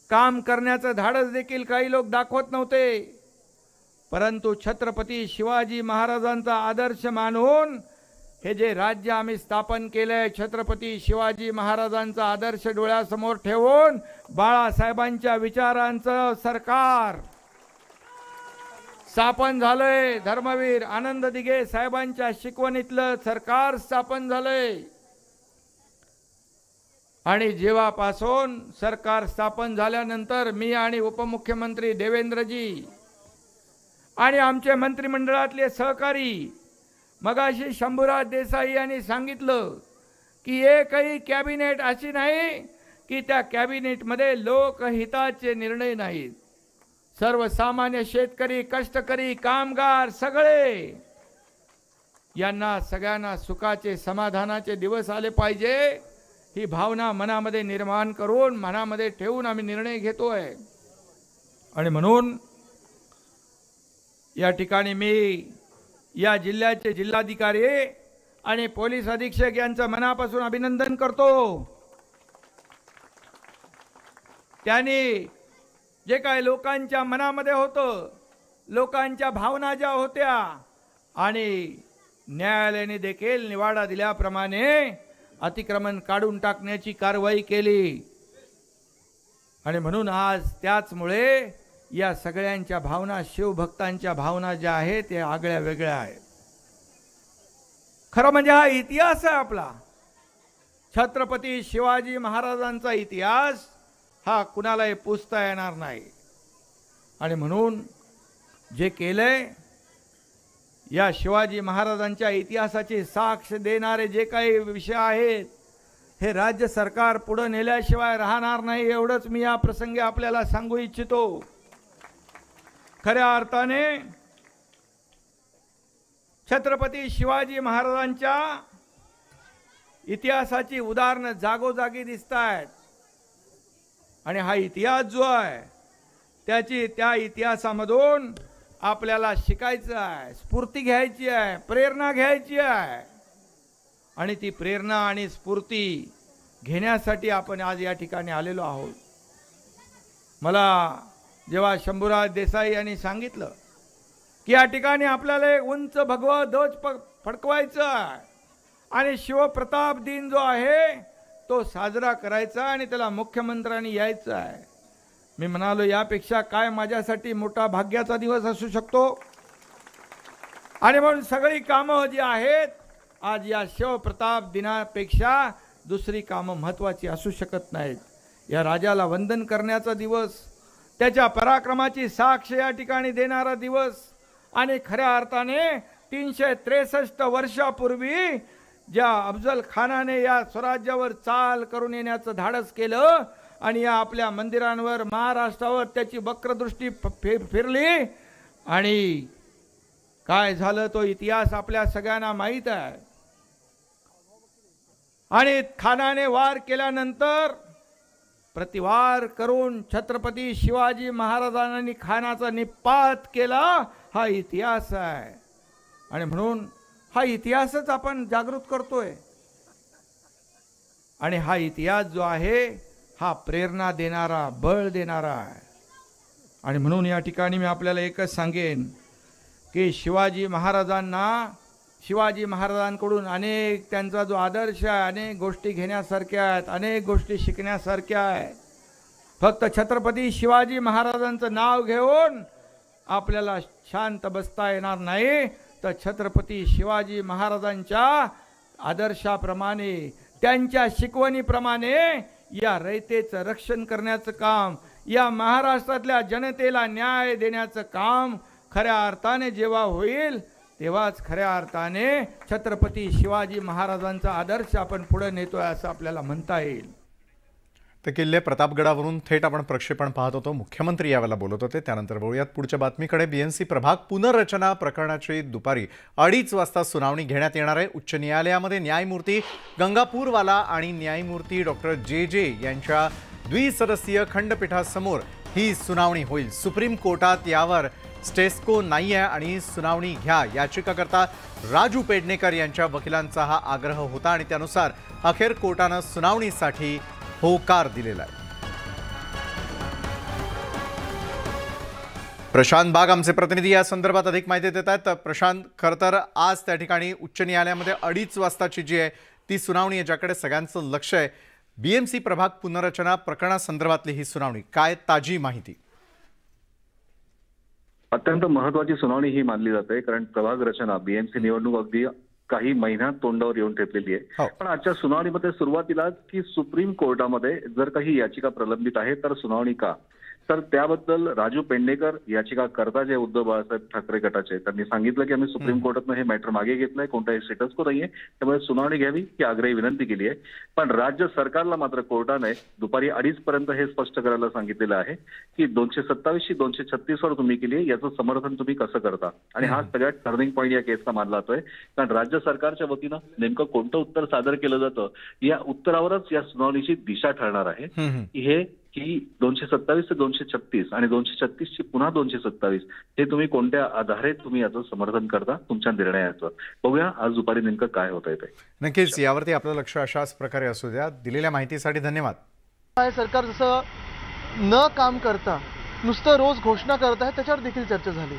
काम करण्याचं धाडस देखील काही लोक दाखवत नव्हते. परंतु छत्रपती शिवाजी महाराजांचा आदर्श मानून हे जे राज्य आम्ही स्थापन केलंय, छत्रपती शिवाजी महाराजांचा आदर्श डोळ्यासमोर ठेवून बाळासाहेबांच्या विचारांचं सरकार स्थापन झालंय. धर्मवीर आनंद दिघे साहेबांच्या शिकवणीतलं सरकार स्थापन झालंय. आणि जेव्हापासून सरकार स्थापन झाल्यानंतर मी आणि उपमुख्यमंत्री देवेंद्रजी आणि आमचे मंत्रिमंडळातले सहकारी, मगाशी शंभूराज देसाई यांनी सांगितलं की एकही कॅबिनेट अशी नाही की त्या कॅबिनेटमध्ये लोकहिताचे निर्णय नाहीत. सर्वसामान्य शेतकरी, कष्टकरी, कामगार सगळे यांना सगळ्यांना सुखाचे समाधानाचे दिवस आले पाहिजे ही भावना मनामध्ये निर्माण करून मनामध्ये ठेवून आम्ही निर्णय घेतोय। आणि म्हणून या ठिकाणी मी या जिल्ह्याचे जिल्हाधिकारी आणि पोलीस अधीक्षक यांचं मनापासून अभिनंदन करतो। त्यांनी जे काही लोकांच्या मनामध्ये होतं, लोकांच्या भावना ज्या होत्या आणि न्यायालयाने देखील निवाडा दिल्याप्रमाणे अतिक्रमण काढून टाकण्याची कारवाई केली। आणि म्हणून आज त्याचमुळे या सगळ्यांच्या भावना, शिवभक्तांच्या भावना ज्या आहेत त्या आगळ्या वेगळ्या आहेत। खरं म्हणजे हा इतिहास आहे आपला, छत्रपती शिवाजी महाराजांचा इतिहास हा कुणालाही पुसता येणार नाही। आणि म्हणून जे केलंय या शिवाजी महाराजांच्या इतिहासाची साक्ष देणारे जे काही विषय आहेत हे राज्य सरकार पुढे नेल्याशिवाय राहणार नाही, एवढंच मी या प्रसंगी आपल्याला सांगू इच्छितो। खऱ्या अर्थाने छत्रपती शिवाजी महाराजांच्या इतिहासाची उदाहरणं जागोजागी दिसत आहेत आणि हा इतिहास जो आहे त्या इतिहासामधून आपल्याला शिकायचं आहे, स्फूर्ती घ्यायची आहे, प्रेरणा घ्यायची आहे। आणि ती प्रेरणा आणि स्फूर्ती घेण्यासाठी आपण आज या ठिकाणी आलेलो आहोत। मला जेव्हा शंभूराज देसाई यांनी सांगितलं की या ठिकाणी आपल्याला एक उंच भगवा ध्वज फडकवायचा आहे आणि शिवप्रताप दिन जो आहे तो साजरा करायचा आणि त्याला मुख्यमंत्र्यांनी यायचं आहे, मी म्हणालो यापेक्षा काय माझ्यासाठी मोठा भाग्याचा दिवस असू शकतो। आणि म्हणून सगळी कामं जी आहेत आज या शिवप्रताप दिनापेक्षा दुसरी कामं महत्त्वाची असू शकत नाहीत। या राजाला वंदन करण्याचा दिवस, त्याच्या पराक्रमाची साक्ष या ठिकाणी देणारा दिवस आणि खऱ्या अर्थाने 363 वर्षापूर्वी ज्या अफजल खानाने या स्वराज्यावर चाल करून येण्याचं धाडस केलं आणि या आपल्या मंदिरांवर, महाराष्ट्रावर त्याची वक्रदृष्टी फिरली आणि काय झालं तो इतिहास आपल्या सगळ्यांना माहीत आहे। आणि खानाने वार केल्यानंतर प्रतिवार करून छत्रपती शिवाजी महाराजांनी खानाचा निपात केला, हा इतिहास आहे। आणि म्हणून हा इतिहासच आपण जागृत करतोय आणि हा इतिहास जो आहे हा प्रेरणा देणारा, बळ देणारा आहे। आणि म्हणून या ठिकाणी मी आपल्याला एकच सांगेन की शिवाजी महाराजांकडून अनेक त्यांचा जो आदर्श आहे, अनेक गोष्टी घेण्यासारख्या आहेत, अनेक गोष्टी शिकण्यासारख्या आहेत। फक्त छत्रपती शिवाजी महाराजांचं नाव घेऊन आपल्याला शांत बसता येणार नाही, तर छत्रपती शिवाजी महाराजांच्या आदर्शाप्रमाणे, त्यांच्या शिकवणीप्रमाणे या रयतेचं रक्षण करण्याचं काम, या महाराष्ट्रातल्या जनतेला न्याय देण्याचं काम खऱ्या अर्थाने जेव्हा होईल तेव्हाच खऱ्या अर्थाने छत्रपती शिवाजी महाराजांचा आदर्श आपण पुढे नेतोय असं आपल्याला म्हणता येईल। तर किल्ले प्रतापगडावरून थेट आपण प्रक्षेपण पाहत होतो, मुख्यमंत्री यावेळेला बोलत होते। त्यानंतर वळूयात पुढच्या बातमीकडे। बीएमसी प्रभाग पुनर्रचना प्रकरणाची दुपारी 2:30 वाजता सुनावणी घेण्यात येणार आहे। उच्च न्यायालयामध्ये न्यायमूर्ती गंगापूरवाला आणि न्यायमूर्ती डॉक्टर जे यांच्या द्विसदस्यीय खंडपीठासमोर ही सुनावणी होईल। सुप्रीम कोर्टात यावर स्टेस्को नाही आहे आणि सुनावणी घ्या याचिकाकर्ता राजू पेडणेकर यांच्या वकिलांचा हा आग्रह होता आणि त्यानुसार अखेर कोर्टानं सुनावणीसाठी होकार दिलेला आहे। प्रशांत बाग आमचे प्रतिनिधी या संदर्भात अधिक माहिती देत आहेत। प्रशांत, खरं तर आज त्या ठिकाणी उच्च न्यायालयामध्ये 2:30 वाजताची जी आहे ती सुनावणी आहे, ज्याकडे सगळ्यांचं लक्ष आहे। बीएमसी प्रभाग पुनर्रचना प्रकरणासंदर्भातली ही सुनावणी, काय ताजी माहिती? अत्यंत महत्वाची सुनावणी ही मानली जाते, कारण प्रभाग रचना बीएमसी निवडणूक अगदी काही महिन्यात तोंडावर येऊन ठेपलेली आहे। पण आजच्या सुनावणीमध्ये सुरुवातीलाच की सुप्रीम कोर्टामध्ये जर काही याचिका प्रलंबित आहे तर सुनावणी का, तर त्याबद्दल राजू पेडणेकर याचिकाकर्ता जे उद्धव बाळासाहेब ठाकरे गटाचे, त्यांनी सांगितलं की आम्ही सुप्रीम कोर्टातनं हे मॅटर मागे घेतलंय, कोणताही स्टेटस को नाहीये, त्यामुळे सुनावणी घ्यावी ही आग्रही विनंती केली आहे. पण राज्य सरकारला मात्र कोर्टाने दुपारी 2:30 पर्यंत हे स्पष्ट करायला सांगितलेलं आहे की 227 ची 236 वर तुम्ही केली, याचं समर्थन तुम्ही कसं करता. आणि हा सगळ्यात टर्निंग पॉईंट या केसचा मानला जातोय. कारण राज्य सरकारच्या वतीनं नेमकं कोणतं उत्तर सादर केलं जातं या उत्तरावरच या सुनावणीची दिशा ठरणार आहे. हे की 227 ते 236 आणि 236 ची पुन्हा 227 हे तुम्ही कोणत्या आधारे तुम्ही याचं समर्थन करता तुमच्या निर्णयाचं. बघूया आज दुपारी नेमकं काय होतंय ते. नक्कीच यावरती आपलं लक्ष अशाच प्रकारे असू द्या. दिलेल्या माहितीसाठी धन्यवाद. सरकार जसं न काम करता नुसतं रोज घोषणा करत आहे त्याच्यावर देखील चर्चा झाली.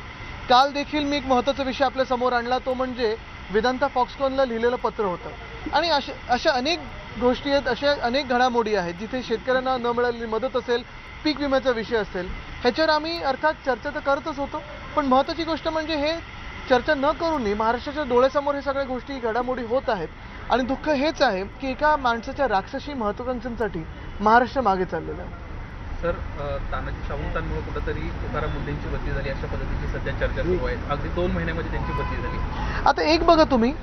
काल देखील मी एक महत्त्वाचा विषय आपल्या समोर आणला, तो म्हणजे वेदांता फॉक्सकॉनला लिहिलेलं पत्र होतं. आणि अशा अनेक गोष्टी आहेत, अशा अनेक घडामोडी आहेत जिथे शेतकऱ्यांना न मिळालेली मदत असेल, पीक विम्याचा विषय असेल, ह्याच्यावर आम्ही अर्थात चर्चा तर करतच होतो. पण महत्त्वाची गोष्ट म्हणजे हे चर्चा न करूनही महाराष्ट्राच्या डोळ्यासमोर हे सगळ्या गोष्टी घडामोडी होत आहेत. आणि दुःख हेच आहे की एका माणसाच्या राक्षसी महत्त्वाकांक्षांसाठी महाराष्ट्र मागे चाललेलं आहे. सर, तानाजी सावंतांमुळे कुठेतरी तुकाराम मुंढेंची बदली झाली अशा पद्धतीची सध्या चर्चा सुरू आहे. अगदी 2 महिन्यामध्ये त्यांची बदली झाली. आता एक बघा तुम्ही,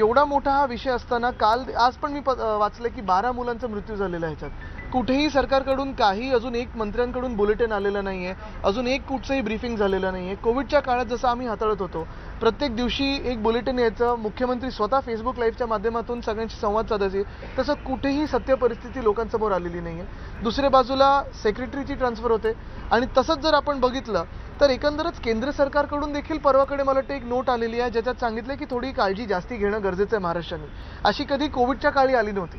एवढा मोठा हा विषय असताना आज पण मी वाचलं की 12 मुलांचा मृत्यू झालेला आहे. ह्याच्यात कुठेही सरकारकडून काही अजून एक मंत्र्यांकडून बुलेटिन आलेलं नाहीये, अजून एक कुठचंही ब्रीफिंग झालेलं नाहीये. कोविडच्या काळात जसं आम्ही हाताळत होतो, प्रत्येक दिवशी एक बुलेटिन यायचं, मुख्यमंत्री स्वतः फेसबुक लाईव्हच्या माध्यमातून सगळ्यांशी संवाद साधायचे, तसं कुठेही सत्य परिस्थिती लोकांसमोर आलेली नाहीये. दुसऱ्या बाजूला सेक्रेटरीची ट्रान्सफर होते. आणि तसंच जर आपण बघितलं तर एकंदरच केंद्र सरकारकडून देखील परवाकडे मला वाटतं एक नोट आलेली आहे ज्याच्यात सांगितलं की थोडी काळजी जास्ती घेणं गरजेचं आहे महाराष्ट्राने. अशी कधी कोविडच्या काळी आली नव्हती.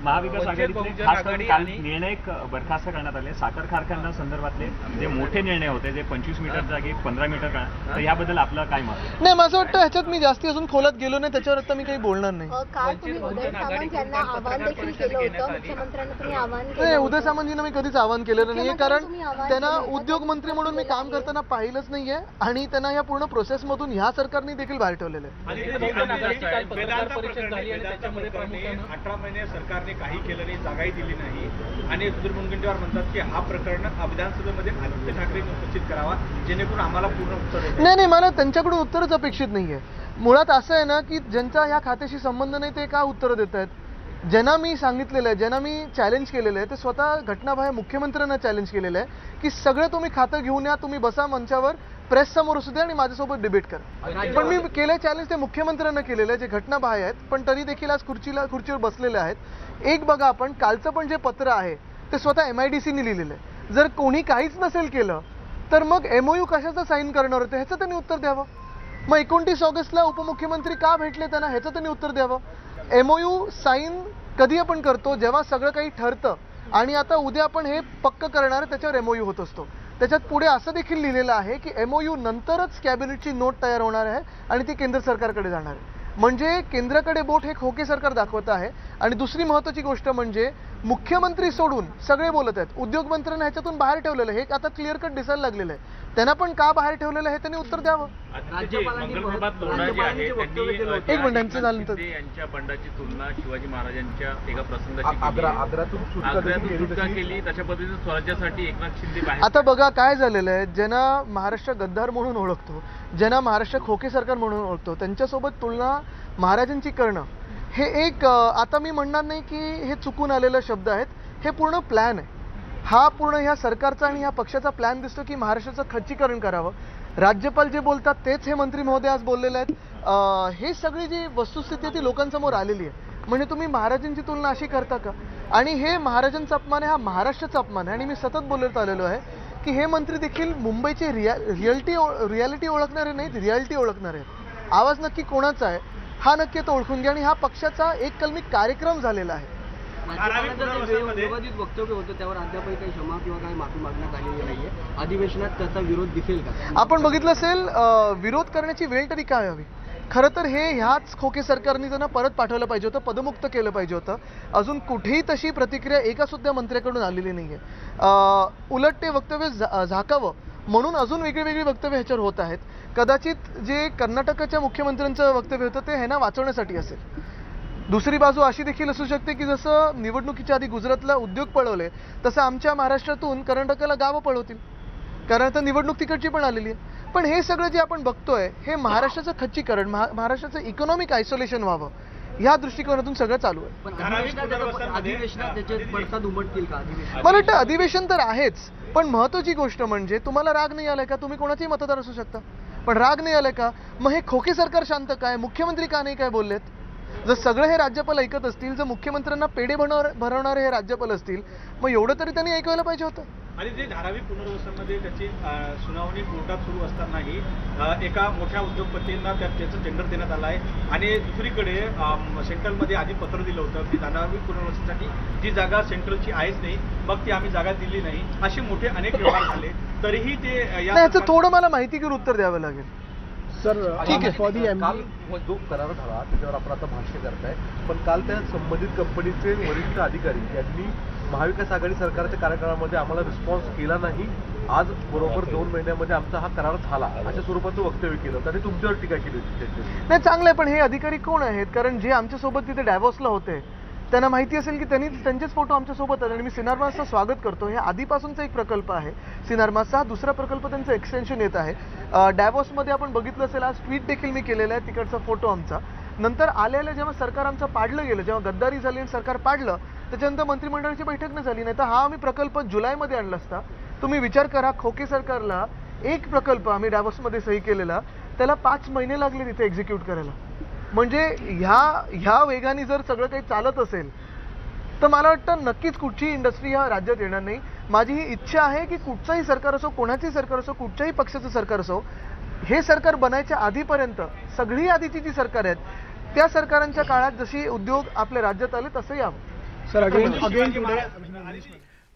महाविकास आघाडीचे खास करून काल निर्णय बरखास्त करण्यात आले. साखर कारखान्या संदर्भातले जे मोठे निर्णय होते, जे 25 मीटर जागी 15 मीटर, तर याबद्दल आपलं काय मत? नाही, माझं वाटतं ह्याच्यात मी जास्ती अजून खोलात गेलो नाही, त्याच्यावर आता मी काही बोलणार नाही. उदय सामंतांना मी कधीच आवाहन केलेलं नाहीये, कारण त्यांना उद्योग मंत्री म्हणून मी काम करताना पाहिलंच नाहीये आणि त्यांना या पूर्ण प्रोसेसमधून ह्या सरकारने देखील बाहेर ठेवलेलं आहे. 18 महिने सरकार काही केलं नाही, जागाही दिली नाही आणि सुधीर मुनगंटीवार म्हणतात की हा प्रकरण विधानसभेमध्ये आदित्य ठाकरेंनी उपस्थित करावा जेणेकरून आम्हाला पूर्ण उत्तर. नाही, मला त्यांच्याकडून उत्तरच अपेक्षित नाहीये. मुळात असं आहे ना की ज्यांचा या खात्याशी संबंध नाही ते का उत्तर देत आहेत. ज्यांना मी सांगितलेलं आहे, ज्यांना मी चॅलेंज केलेलं आहे, ते स्वतः घटनाबाह्य मुख्यमंत्र्यांना चॅलेंज केलेलं आहे की सगळं तुम्ही खातं घेऊन या, तुम्ही बसा मंचावर, प्रेस समोर असू द्या आणि माझ्यासोबत डिबेट करा. पण मी केलं चॅलेंज ते मुख्यमंत्र्यांना केलेलं आहे जे घटनाबाह्य आहेत, पण तरी देखील आज खुर्चीवर बसलेले आहेत. एक बघा, आपण कालचं पण जे पत्र आहे ते स्वतः MIDCने लिहिलेलं आहे. जर कोणी काहीच नसेल केलं तर मग MOU कशाचं साईन करणार होते ह्याचं त्यांनी उत्तर द्यावं. मग 29 ऑगस्टला उपमुख्यमंत्री का भेटले त्यांना ह्याचं त्यांनी उत्तर द्यावं. MOU साईन कधी आपण करतो? जेव्हा सगळं काही ठरतं. आणि आता उद्या आपण हे पक्क करणार, त्याच्यावर MOU होत असतो. त्याच्यात पुढे असं देखील लिहिलेलं आहे की MOU नंतरच कॅबिनेटची नोट तयार होणार आहे आणि ती केंद्र सरकारकडे जाणार आहे. म्हणजे केंद्राकडे बोट हे खोके सरकार दाखवत आहे. आणि दुसरी महत्त्वाची गोष्ट म्हणजे मुख्यमंत्री सोडून सगळे बोलत आहेत. उद्योग मंत्र्यांना ह्याच्यातून बाहेर ठेवलेलं हे आता क्लिअर कट दिसायला लागलेलं आहे. त्यांना पण का बाहेर ठेवलेलं आहे त्यांनी उत्तर द्यावं. एक मिनिट, यांचं झालं तर यांच्या बंडाची तुलना शिवाजी महाराजांच्या एका प्रसंगाची केली, तशा पद्धतीने स्वराज्यासाठी एकनाथ शिंदे. आता बघा काय झालेलं आहे, ज्यांना महाराष्ट्र गद्दार म्हणून ओळखतो, ज्यांना महाराष्ट्र खोके सरकार म्हणून ओळखतो, त्यांच्यासोबत तुलना महाराजांची करणं हे एक, आता मी म्हणणार नाही की हे चुकून आलेले शब्द आहेत, हे पूर्ण प्लॅन आहे. हा पूर्ण ह्या सरकारचा आणि ह्या पक्षाचा प्लॅन दिसतो की महाराष्ट्राचं खच्चीकरण करावं. राज्यपाल जे बोलतात तेच हे मंत्री महोदय आज बोललेले आहेत. हे सगळी जी वस्तुस्थिती ती लोकांसमोर आलेली आहे. म्हणजे तुम्ही महाराजांची तुलना अशी करता का? आणि हे महाराजांचा अपमान आहे, हा महाराष्ट्राचा अपमान आहे. आणि मी सतत बोलत आलेलो आहे की हे मंत्री देखील मुंबईची रियालिटी ओळखणारे नाहीत, रियालिटी ओळखणारे आहेत. आवाज नक्की कोणाचा आहे हा नक्की तो ओळखून घ्या. आणि हा पक्षाचा एक कलमी कार्यक्रम झालेला आहे. विवादित वक्तव्य होतं त्यावर अद्यापही काही क्षमा किंवा काही माफी मागण्यात आलेली नाहीये. अधिवेशनात त्याचा विरोध दिसेल का? आपण बघितलं असेल, विरोध करण्याची वेळ तरी काय हवी. खरं तर हे ह्याच खोके सरकारने त्यांना परत पाठवलं पाहिजे होतं, पदमुक्त केलं पाहिजे होतं. अजून कुठेही तशी प्रतिक्रिया एका सुद्धा मंत्र्याकडून आलेली नाहीये. उलट ते वक्तव्य झाकावं म्हणून अजून वेगळी वक्तव्य ह्याच्यावर होत आहेत. कदाचित जे कर्नाटकाच्या मुख्यमंत्र्यांचं वक्तव्य होतं ते ह्यांना वाचवण्यासाठी असेल. दुसरी बाजू अशी देखील असू शकते की जसं निवडणुकीच्या आधी गुजरातला उद्योग पळवले तसं आमच्या महाराष्ट्रातून कर्नाटकाला गावं पळवतील, कारण आता निवडणूक तिकडची पण आलेली आहे. पण हे सगळं जे आपण बघतोय हे महाराष्ट्राचं खच्चीकरण, महाराष्ट्राचं इकॉनॉमिक आयसोलेशन व्हावं या दृष्टिकोनातून सगळं चालू आहे. अधिवेशनात त्याचे पडसाद उमटतील का? मला वाटतं अधिवेशन तर आहेच, पण महत्वाची गोष्ट म्हणजे तुम्हाला राग नाही आलाय का? तुम्ही कोणाचेही मतदार असू शकता, पण राग नाही आलाय का? मग हे खोके सरकार शांत काय? मुख्यमंत्री का नाही काय बोललेत? जर सगळे हे राज्यपाल ऐकत असतील, जर मुख्यमंत्र्यांना पेढे भरवणारे हे राज्यपाल असतील, मग एवढं तरी त्यांनी ऐकायला पाहिजे होतं. आणि जे धारावी पुनर्वसनमध्ये त्याची सुनावणी कोर्टात सुरू असतानाही एका मोठ्या उद्योगपतींना त्याचं टेंडर देण्यात आलं आहे आणि दुसरीकडे सेंट्रलमध्ये आधी पत्र दिलं होतं की धारावी पुनर्वसनासाठी जी जागा सेंट्रलची आहेच नाही, मग ती आम्ही जागा दिली नाही, असे मोठे अनेक व्यवहार झाले. तरीही ते याचं थोडं मला माहितीगीर उत्तर द्यावं लागेल. सर ठीक आहे, काल जो करार झाला त्याच्यावर आपण आता भाष्य करताय, पण काल त्या संबंधित कंपनीचे वरिष्ठ अधिकारी यांनी महाविकास आघाडी सरकारच्या कार्यकाळामध्ये आम्हाला रिस्पॉन्स केला नाही, आज बरोबर 2 महिन्यामध्ये आमचा हा करार झाला अशा स्वरूपाचं वक्तव्य केलं होतं आणि तुमच्यावर टीका केली होती. नाही, चांगलं आहे, पण हे अधिकारी कोण आहेत? कारण जे आमच्यासोबत तिथे डॅव्हॉसला होते त्यांना माहिती असेल की त्यांचेच फोटो आमच्यासोबत आहेत आणि मी सिनारमासचं स्वागत करतो. हे आधीपासूनचा एक प्रकल्प आहे सिनारमासचा, हा दुसरा प्रकल्प त्यांचं एक्सटेन्शन येत आहे. डॅव्हॉसमध्ये आपण बघितलं असेल, आज ट्विट देखील मी केलेला आहे तिकडचा फोटो आमचा. नंतर आलेलं जेव्हा सरकार आमचं पाडलं गेलं, जेव्हा गद्दारी झाली आणि सरकार पाडलं, त्याच्यानंतर मंत्रिमंडळाची बैठक नाही झाली, नाही तर हा आम्ही प्रकल्प जुलैमध्ये आणला असता. तुम्ही विचार करा, खोके सरकारला एक प्रकल्प आम्ही डॅव्हॉसमध्ये सही केलेला, त्याला 5 महिने लागले तिथे एक्झिक्यूट करायला. म्हणजे ह्या वेगाने जर सगळं काही चालत असेल तर मला वाटतं नक्कीच कुठची इंडस्ट्री ह्या राज्यात येणार नाही. माझी ही इच्छा आहे की कुठचंही सरकार असो, कोणाचंही सरकार असो, कुठच्याही पक्षाचं सरकार असो, हे सरकार बनायच्या आधीपर्यंत सगळी आधीची जी सरकार आहेत त्या सरकारांच्या काळात जशी उद्योग आपल्या राज्यात आले तसं यावं. सर अगेन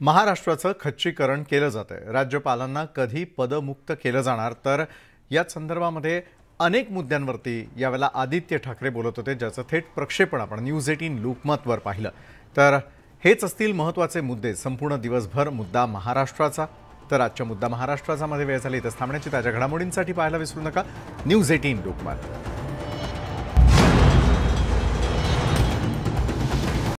महाराष्ट्राचं खच्चीकरण केलं जातंय. राज्यपालांना कधी पदमुक्त केलं जाणार, तर या संदर्भामध्ये अनेक मुद्द्यांवरती यावेळेला आदित्य ठाकरे बोलत होते, ज्याचं थेट प्रक्षेपण आपण न्यूज 18 लोकमतवर पाहिलं. तर हेच असतील महत्त्वाचे मुद्दे. संपूर्ण दिवसभर मुद्दा महाराष्ट्राचा. तर आजच्या मुद्दा महाराष्ट्राचा मध्ये वेळ झाली. इथंच थांबण्याची ताज्या घडामोडींसाठी पाहायला विसरू नका न्यूज 18 लोकमत.